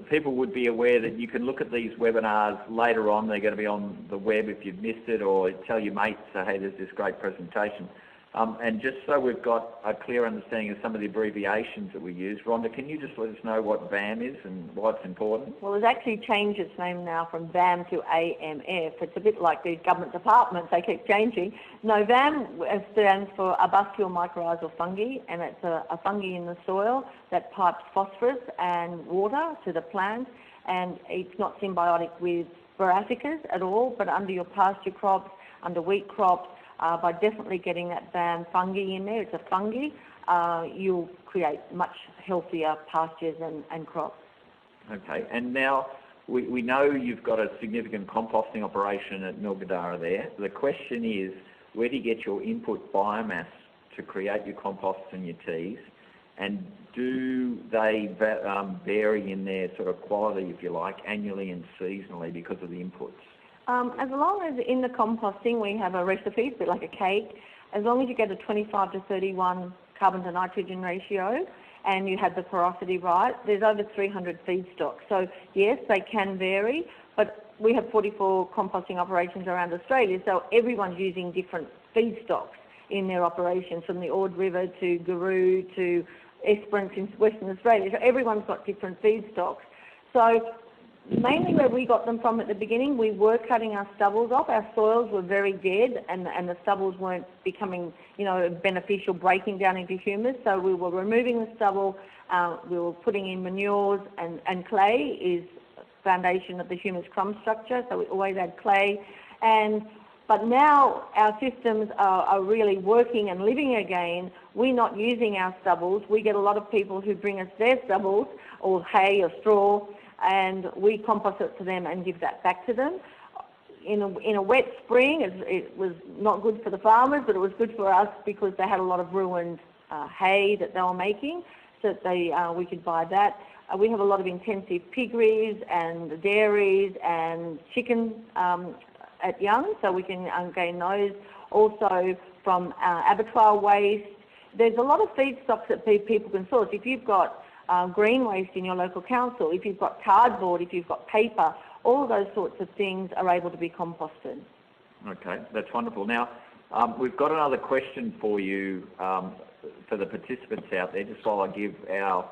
Speaker 2: people would be aware that you can look at these webinars later on. They're going to be on the web if you've missed it, or tell your mates, hey, there's this great presentation. And just so we've got a clear understanding of some of the abbreviations that we use, Rhonda, can you just let us know what VAM is and why it's important?
Speaker 4: Well, it's actually changed its name now from VAM to AMF. It's a bit like these government departments, they keep changing. No, VAM stands for arbuscular mycorrhizal fungi, and it's a fungi in the soil that pipes phosphorus and water to the plant, and it's not symbiotic with brassicas at all, but under your pasture crops, under wheat crops, by definitely getting that VAM fungi in there, it's a fungi, you'll create much healthier pastures and crops.
Speaker 2: Okay, and now we know you've got a significant composting operation at Milgadara there. The question is, where do you get your input biomass to create your composts and your teas? And do they vary in their sort of quality, if you like, annually and seasonally because of the inputs?
Speaker 4: As long as in the composting we have a recipe, it's a bit like a cake, as long as you get a 25 to 31 carbon to nitrogen ratio and you have the porosity right, there's over 300 feedstocks. So yes, they can vary, but we have 44 composting operations around Australia, so everyone's using different feedstocks in their operations, from the Ord River to Guru to Esperance in Western Australia. So everyone's got different feedstocks. So mainly where we got them from at the beginning, we were cutting our stubbles off. Our soils were very dead, and the stubbles weren't becoming, beneficial, breaking down into humus. So we were removing the stubble. We were putting in manures, and clay is foundation of the humus crumb structure. So we always add clay. But now our systems are really working and living again. We're not using our stubbles. We get a lot of people who bring us their stubbles or hay or straw, and we compost it to them and give that back to them. In a wet spring, it was not good for the farmers, but it was good for us because they had a lot of ruined hay that they were making, so that we could buy that. We have a lot of intensive piggeries and dairies and chicken at young, so we can gain those. Also from abattoir waste. There's a lot of feedstocks that people can source. If you've got green waste in your local council, if you've got cardboard, if you've got paper, all those sorts of things are able to be composted. Okay,
Speaker 2: that's wonderful. Now, we've got another question for you for the participants out there, just while I give our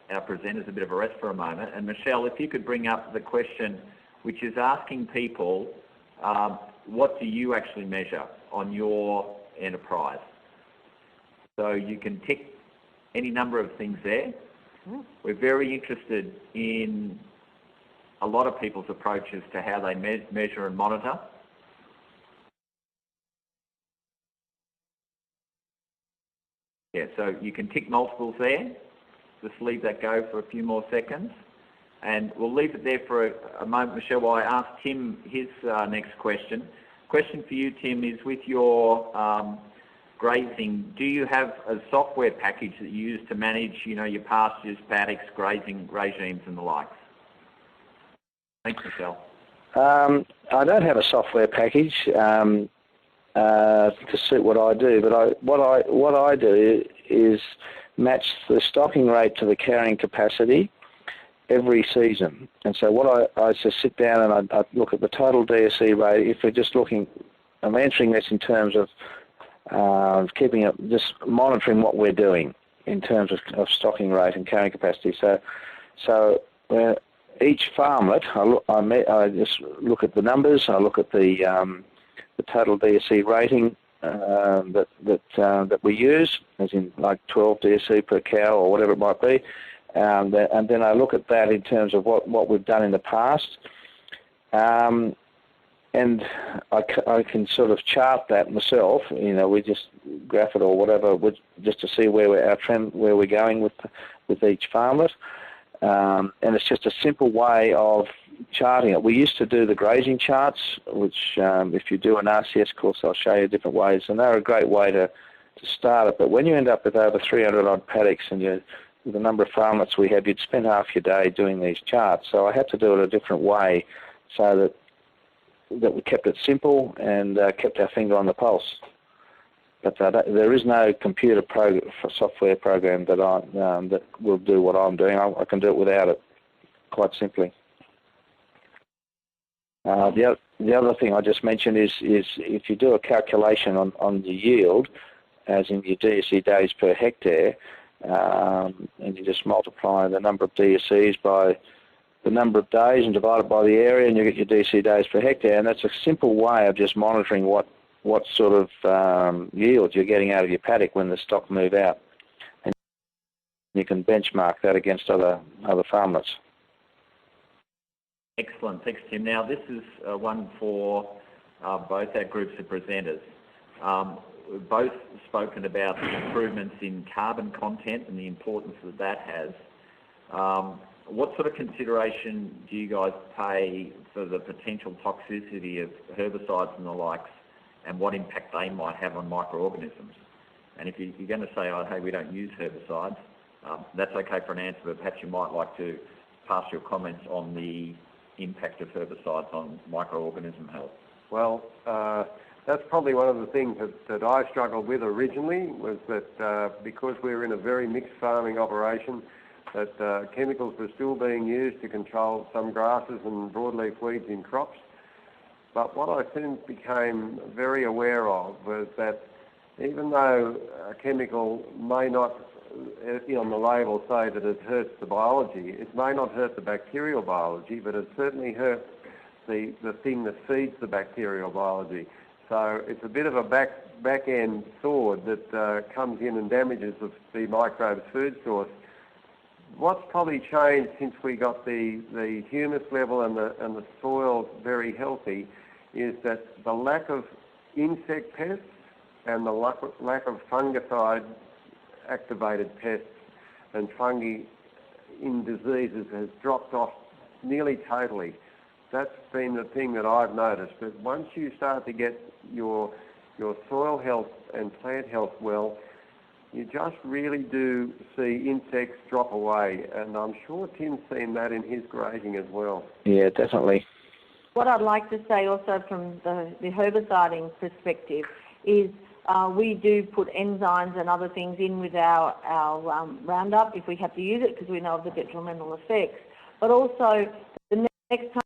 Speaker 2: presenters a bit of a rest for a moment. And Michelle, if you could bring up the question, which is asking people, what do you actually measure on your enterprise? So you can tick any number of things there. We're very interested in a lot of people's approaches to how they measure and monitor. Yeah, so you can tick multiples there. Just leave that go for a few more seconds. And we'll leave it there for a moment, Michelle, while I ask Tim his next question. Question for you, Tim, is with your grazing, do you have a software package that you use to manage, your pastures, paddocks, grazing regimes and the likes? Thanks, Michelle.
Speaker 3: I don't have a software package to suit what I do, but what I do is match the stocking rate to the carrying capacity every season. And so what I just sit down and I look at the total DSE rate. If we're just looking, I'm answering this in terms of keeping up, just monitoring what we're doing in terms of stocking rate and carrying capacity. So each farmlet, I just look at the numbers. I look at the total DSE rating that we use, as in like 12 DSE per cow or whatever it might be, and then I look at that in terms of what we've done in the past, and I can sort of chart that myself. We just graph it or whatever, just to see where we're going with each farmlet. And it's just a simple way of charting it. We used to do the grazing charts, which if you do an RCS course, I'll show you different ways, and they're a great way to start it. But when you end up with over 300 odd paddocks and with the number of farmlets we have, you'd spend half your day doing these charts. So I had to do it a different way so that we kept it simple and kept our finger on the pulse. But there is no computer software program that will do what I'm doing. I can do it without it, quite simply. The other thing I just mentioned is if you do a calculation on the yield, as in your DSE days per hectare, and you just multiply the number of DSEs by the number of days and divide it by the area, and you get your DSE days per hectare. And that's a simple way of just monitoring what sort of yield you're getting out of your paddock when the stock move out. And you can benchmark that against other farmlets.
Speaker 2: Excellent. Thanks, Tim. Now, this is one for both our groups of presenters. We've both spoken about the improvements in carbon content and the importance that has. What sort of consideration do you guys pay for the potential toxicity of herbicides and the likes, and what impact they might have on microorganisms? And if you're going to say, oh, hey, we don't use herbicides, that's okay for an answer, but perhaps you might like to pass your comments on the impact of herbicides on microorganism health.
Speaker 5: Well, that's probably one of the things that I struggled with originally, was that because we were in a very mixed farming operation, that chemicals were still being used to control some grasses and broadleaf weeds in crops. But what I soon became very aware of was that even though a chemical may not, on the label, say that it hurts the biology, it may not hurt the bacterial biology, but it certainly hurts the thing that feeds the bacterial biology. So it's a bit of a back-end sword that comes in and damages the microbe's food source. What's probably changed since we got the humus level and the soil very healthy is that the lack of insect pests and the lack of fungicide-activated pests and fungi in diseases has dropped off nearly totally. That's been the thing that I've noticed. But once you start to get your soil health and plant health well, you just really do see insects drop away. And I'm sure Tim's seen that in his grazing as well.
Speaker 3: Yeah, definitely.
Speaker 4: What I'd like to say also from the herbiciding perspective is we do put enzymes and other things in with our Roundup if we have to use it because we know of the detrimental effects. But also the next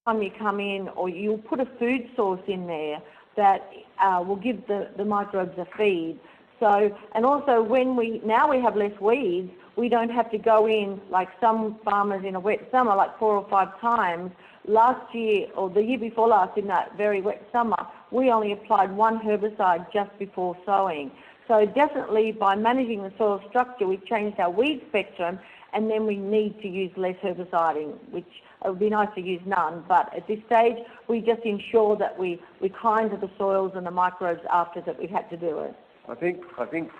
Speaker 4: time you come in, or you'll put a food source in there that will give the microbes a feed. So, and also when now we have less weeds, we don't have to go in like some farmers in a wet summer, like 4 or 5 times. Last year, or the year before last, in that very wet summer, we only applied 1 herbicide just before sowing. So definitely by managing the soil structure, we've changed our weed spectrum, and then we need to use less herbiciding, which it would be nice to use none. But at this stage, we just ensure that we kind to the soils and the microbes after that we've had to do it.
Speaker 5: I think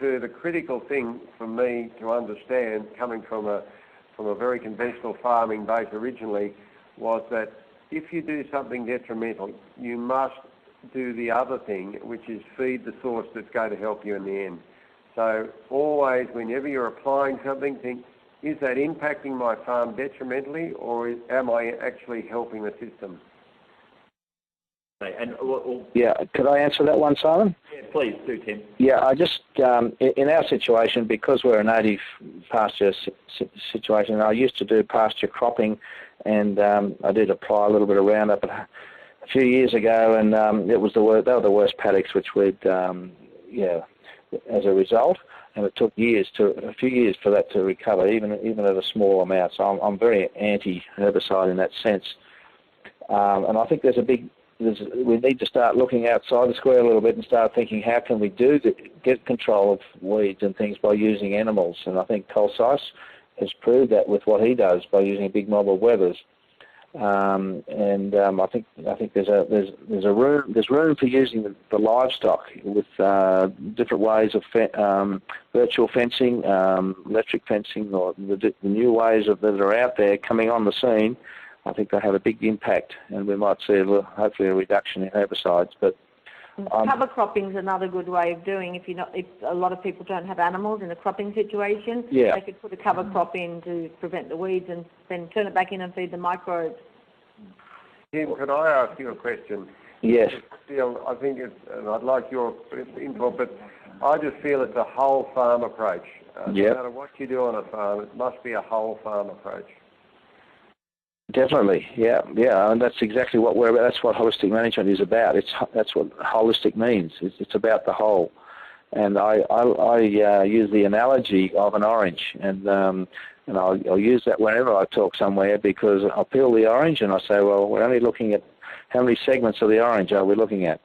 Speaker 5: the critical thing for me to understand, coming from a very conventional farming base originally, was that if you do something detrimental, you must do the other thing, which is feed the source that's going to help you in the end. So always, whenever you're applying something, think, is that impacting my farm detrimentally, or am I actually helping the system?
Speaker 2: And
Speaker 3: yeah, could I answer that one, Simon?
Speaker 2: Yeah, please do, Tim.
Speaker 3: Yeah, I just, in our situation, because we're a native pasture situation, I used to do pasture cropping, and I did apply a little bit of Roundup a few years ago, and they were the worst paddocks which we'd, as a result, and it took a few years for that to recover, even at a small amount. So I'm very anti-herbicide in that sense, and I think we need to start looking outside the square a little bit and start thinking, how can we get control of weeds and things by using animals? And I think Colsice has proved that with what he does by using a big mob of wethers. I think there's room for using the livestock with different ways of virtual fencing, electric fencing, or the new ways that are out there coming on the scene. I think they have a big impact, and we might see hopefully a reduction in herbicides. But
Speaker 4: cover cropping is another good way of doing. If a lot of people don't have animals in a cropping situation, they could put a cover crop in to prevent the weeds, and then turn it back in and feed the microbes.
Speaker 5: Tim, could I ask you a question?
Speaker 3: Yes.
Speaker 5: I think and I'd like your input, but I just feel it's a whole farm approach. No matter what you do on a farm, it must be a whole farm approach.
Speaker 3: Definitely, yeah, and that's exactly what we're about. That's what holistic management is about. That's what holistic means. It's about the whole. And I use the analogy of an orange, and I'll use that whenever I talk somewhere, because I'll peel the orange and I say, well, we're only looking at how many segments of the orange are we looking at,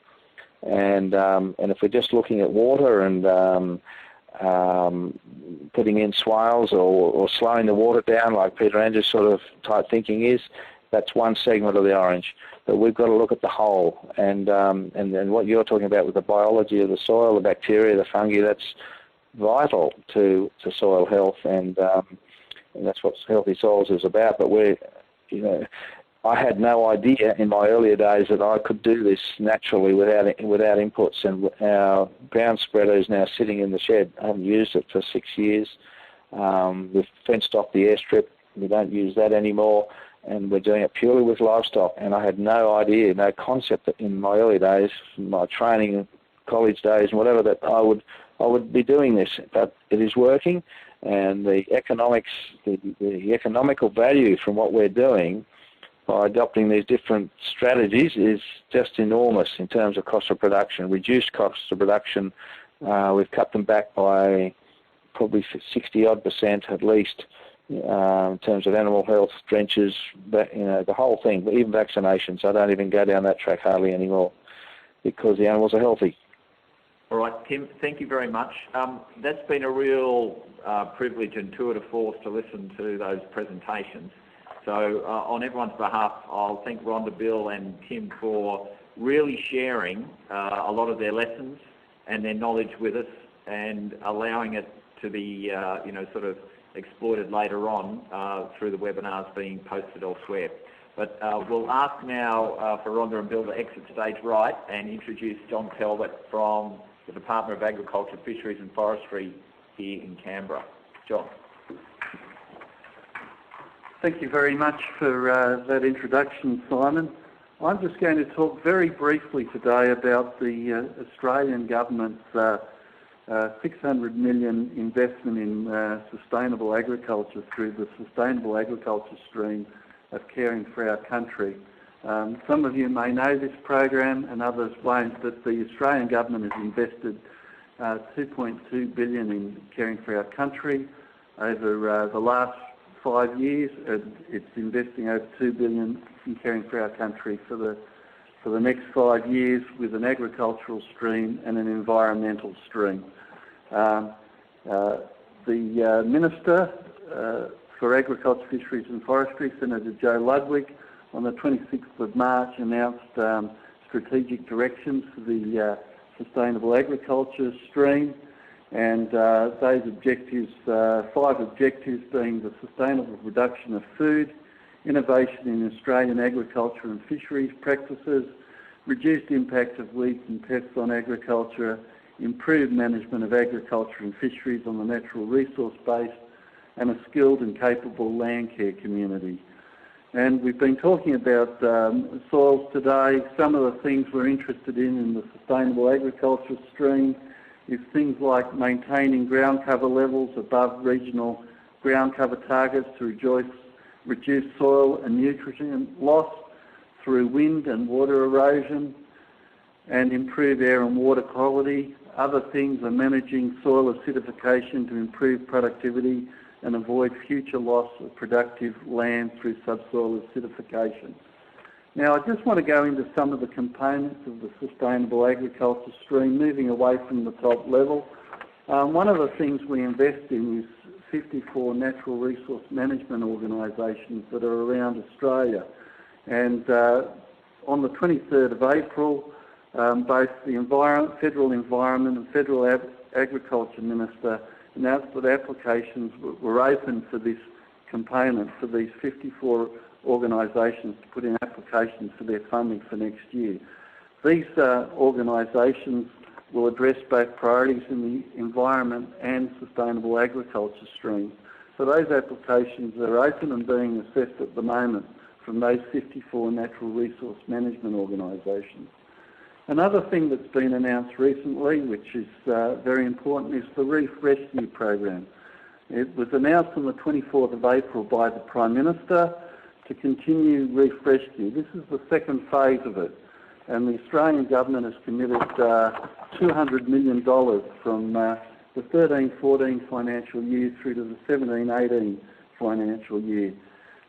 Speaker 3: and if we're just looking at water and putting in swales or slowing the water down, like Peter Andrews' sort of type thinking is, that's one segment of the orange. But we've got to look at the whole, and what you're talking about with the biology of the soil, the bacteria, the fungi, that's vital to soil health, and that's what Healthy Soils is about. But I had no idea in my earlier days that I could do this naturally without inputs, and our ground spreader is now sitting in the shed. I haven't used it for 6 years. We've fenced off the airstrip. We don't use that anymore, and we're doing it purely with livestock. And I had no idea, no concept that in my early days, my training, college days, and whatever, that I would be doing this. But it is working, and the economical value from what we're doing by adopting these different strategies is just enormous in terms of cost of production, reduced costs of production. We've cut them back by probably 60-odd% at least in terms of animal health, drenches, the whole thing, but even vaccinations. I don't even go down that track hardly anymore because the animals are healthy.
Speaker 2: All right, Tim, thank you very much. That's been a real privilege and tour de force to listen to those presentations. So on everyone's behalf, I'll thank Rhonda, Bill and Tim for really sharing a lot of their lessons and their knowledge with us, and allowing it to be, sort of exploited later on through the webinars being posted elsewhere. But we'll ask now for Rhonda and Bill to exit stage right and introduce John Talbot from the Department of Agriculture, Fisheries and Forestry here in Canberra. John.
Speaker 1: Thank you very much for that introduction, Simon. I'm just going to talk very briefly today about the Australian government's 600 million investment in sustainable agriculture through the Sustainable Agriculture Stream of Caring for Our Country. Some of you may know this program and others won't, but the Australian government has invested 2.2 billion in Caring for Our Country. Over the last 5 years, it's investing over 2 billion in Caring for Our Country for the next 5 years, with an agricultural stream and an environmental stream. The Minister for Agriculture, Fisheries and Forestry, Senator Joe Ludwig, on the 26th of March announced strategic directions for the
Speaker 6: sustainable agriculture stream, and those objectives, 5 objectives being the sustainable production of food, innovation in Australian agriculture and fisheries practices, reduced impact of weeds and pests on agriculture, improved management of agriculture and fisheries on the natural resource base, and a skilled and capable Landcare community. And we've been talking about soils today. Some of the things we're interested in the sustainable agriculture stream is things like maintaining ground cover levels above regional ground cover targets to reduce soil and nutrient loss through wind and water erosion, and improve air and water quality. Other things are managing soil acidification to improve productivity and avoid future loss of productive land through subsoil acidification. Now, I just want to go into some of the components of the sustainable agriculture stream, moving away from the top level. One of the things we invest in is 54 natural resource management organisations that are around Australia. And on the 23rd of April, both the Federal Environment and Federal Agriculture Minister announced that applications were open for this component for these 54 organisations to put in applications for their funding for next year. These organisations will address both priorities in the environment and sustainable agriculture streams. So those applications are open and being assessed at the moment from those 54 natural resource management organisations. Another thing that's been announced recently, which is very important, is the Reef Rescue Program. It was announced on the 24th of April by the Prime Minister to continue reef rescue. This is the second phase of it, and the Australian Government has committed $200 million from the 13-14 financial year through to the 17-18 financial year.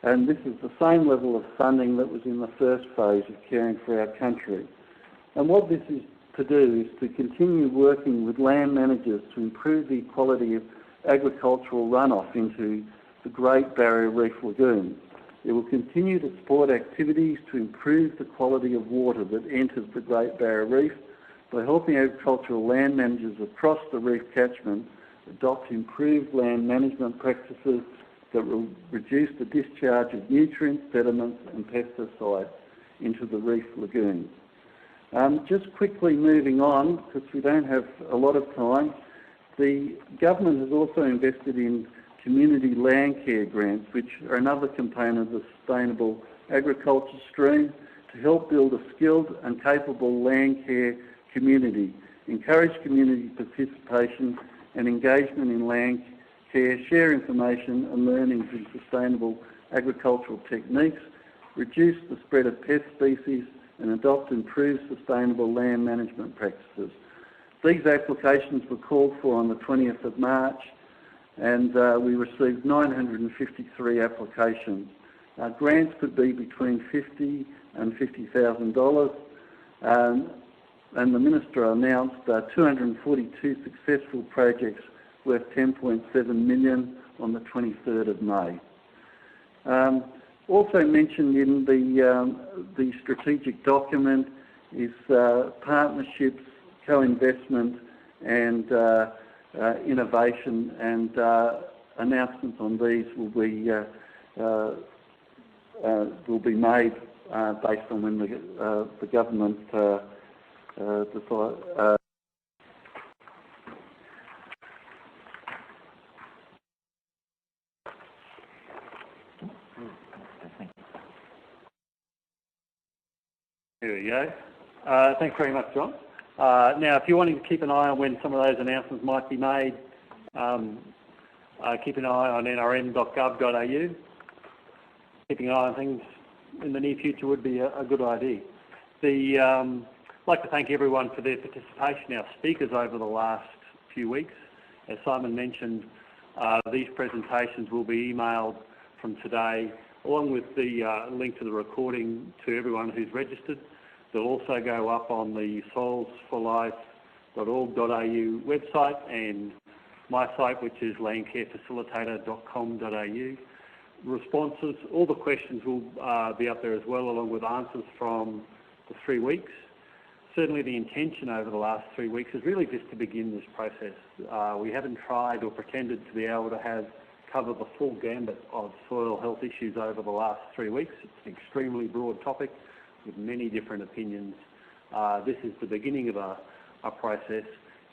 Speaker 6: And this is the same level of funding that was in the first phase of Caring for Our Country. And what this is to do is to continue working with land managers to improve the quality of agricultural runoff into the Great Barrier Reef Lagoon. It will continue to support activities to improve the quality of water that enters the Great Barrier Reef by helping agricultural land managers across the reef catchment adopt improved land management practices that will reduce the discharge of nutrients, sediments and pesticides into the reef lagoon. Just quickly moving on, because we don't have a lot of time, the government has also invested in community Landcare grants, which are another component of the sustainable agriculture stream, to help build a skilled and capable Landcare community, encourage community participation and engagement in Landcare, share information and learnings in sustainable agricultural techniques, reduce the spread of pest species and adopt improved sustainable land management practices. These applications were called for on the 20th of March, and we received 953 applications. Grants could be between $50,000 and $50,000, and the Minister announced 242 successful projects worth $10.7 million on the 23rd of May. Also mentioned in the strategic document is partnerships, co-investment and innovation, and announcements on these will be made based on when the government decide.
Speaker 1: There we go. Thanks very much, John. Now, if you're wanting to keep an eye on when some of those announcements might be made, keep an eye on nrm.gov.au. Keeping an eye on things in the near future would be a good idea. I'd like to thank everyone for their participation, our speakers over the last few weeks. As Simon mentioned, these presentations will be emailed from today, along with the link to the recording to everyone who's registered. They'll also go up on the soilsforlife.org.au website and my site, which is landcarefacilitator.com.au. Responses, all the questions will be up there as well, along with answers from the 3 weeks. certainly the intention over the last 3 weeks is really just to begin this process. We haven't tried or pretended to be able to cover the full gambit of soil health issues over the last 3 weeks. It's an extremely broad topic with many different opinions. This is the beginning of a process,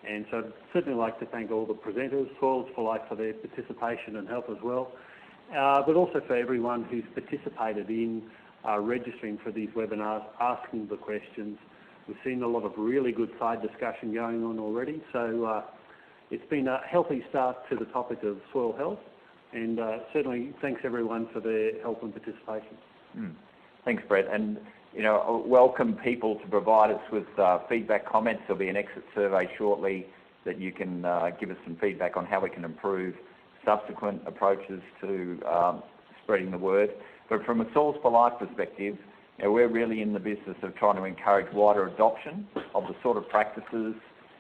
Speaker 1: and so I'd certainly like to thank all the presenters, Soils for Life, for their participation and help as well, but also for everyone who's participated in registering for these webinars, asking the questions. We've seen a lot of really good side discussion going on already, so it's been a healthy start to the topic of soil health, and certainly thanks everyone for their help and participation.
Speaker 2: Thanks, Brett. And welcome people to provide us with feedback, comments. There'll be an exit survey shortly that you can give us some feedback on how we can improve subsequent approaches to spreading the word. But from a Soils for Life perspective, we're really in the business of trying to encourage wider adoption of the sort of practices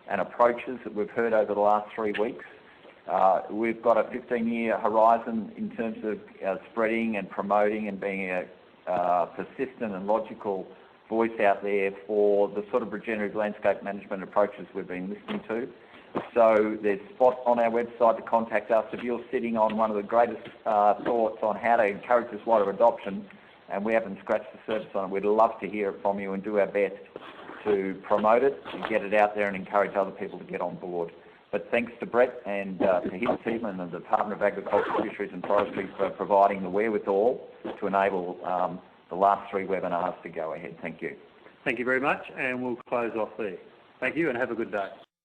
Speaker 2: and approaches that we've heard over the last 3 weeks. We've got a 15-year horizon in terms of spreading and promoting and being a persistent and logical voice out there for the sort of regenerative landscape management approaches we've been listening to. So there's spots on our website to contact us. If you're sitting on one of the greatest thoughts on how to encourage this wider adoption, and we haven't scratched the surface on it, we'd love to hear it from you and do our best to promote it and get it out there and encourage other people to get on board. But thanks to Brett and to his team and the Department of Agriculture, Fisheries and Forestry for providing the wherewithal to enable the last 3 webinars to go ahead. Thank you.
Speaker 1: Thank you very much, and we'll close off there. Thank you and have a good day.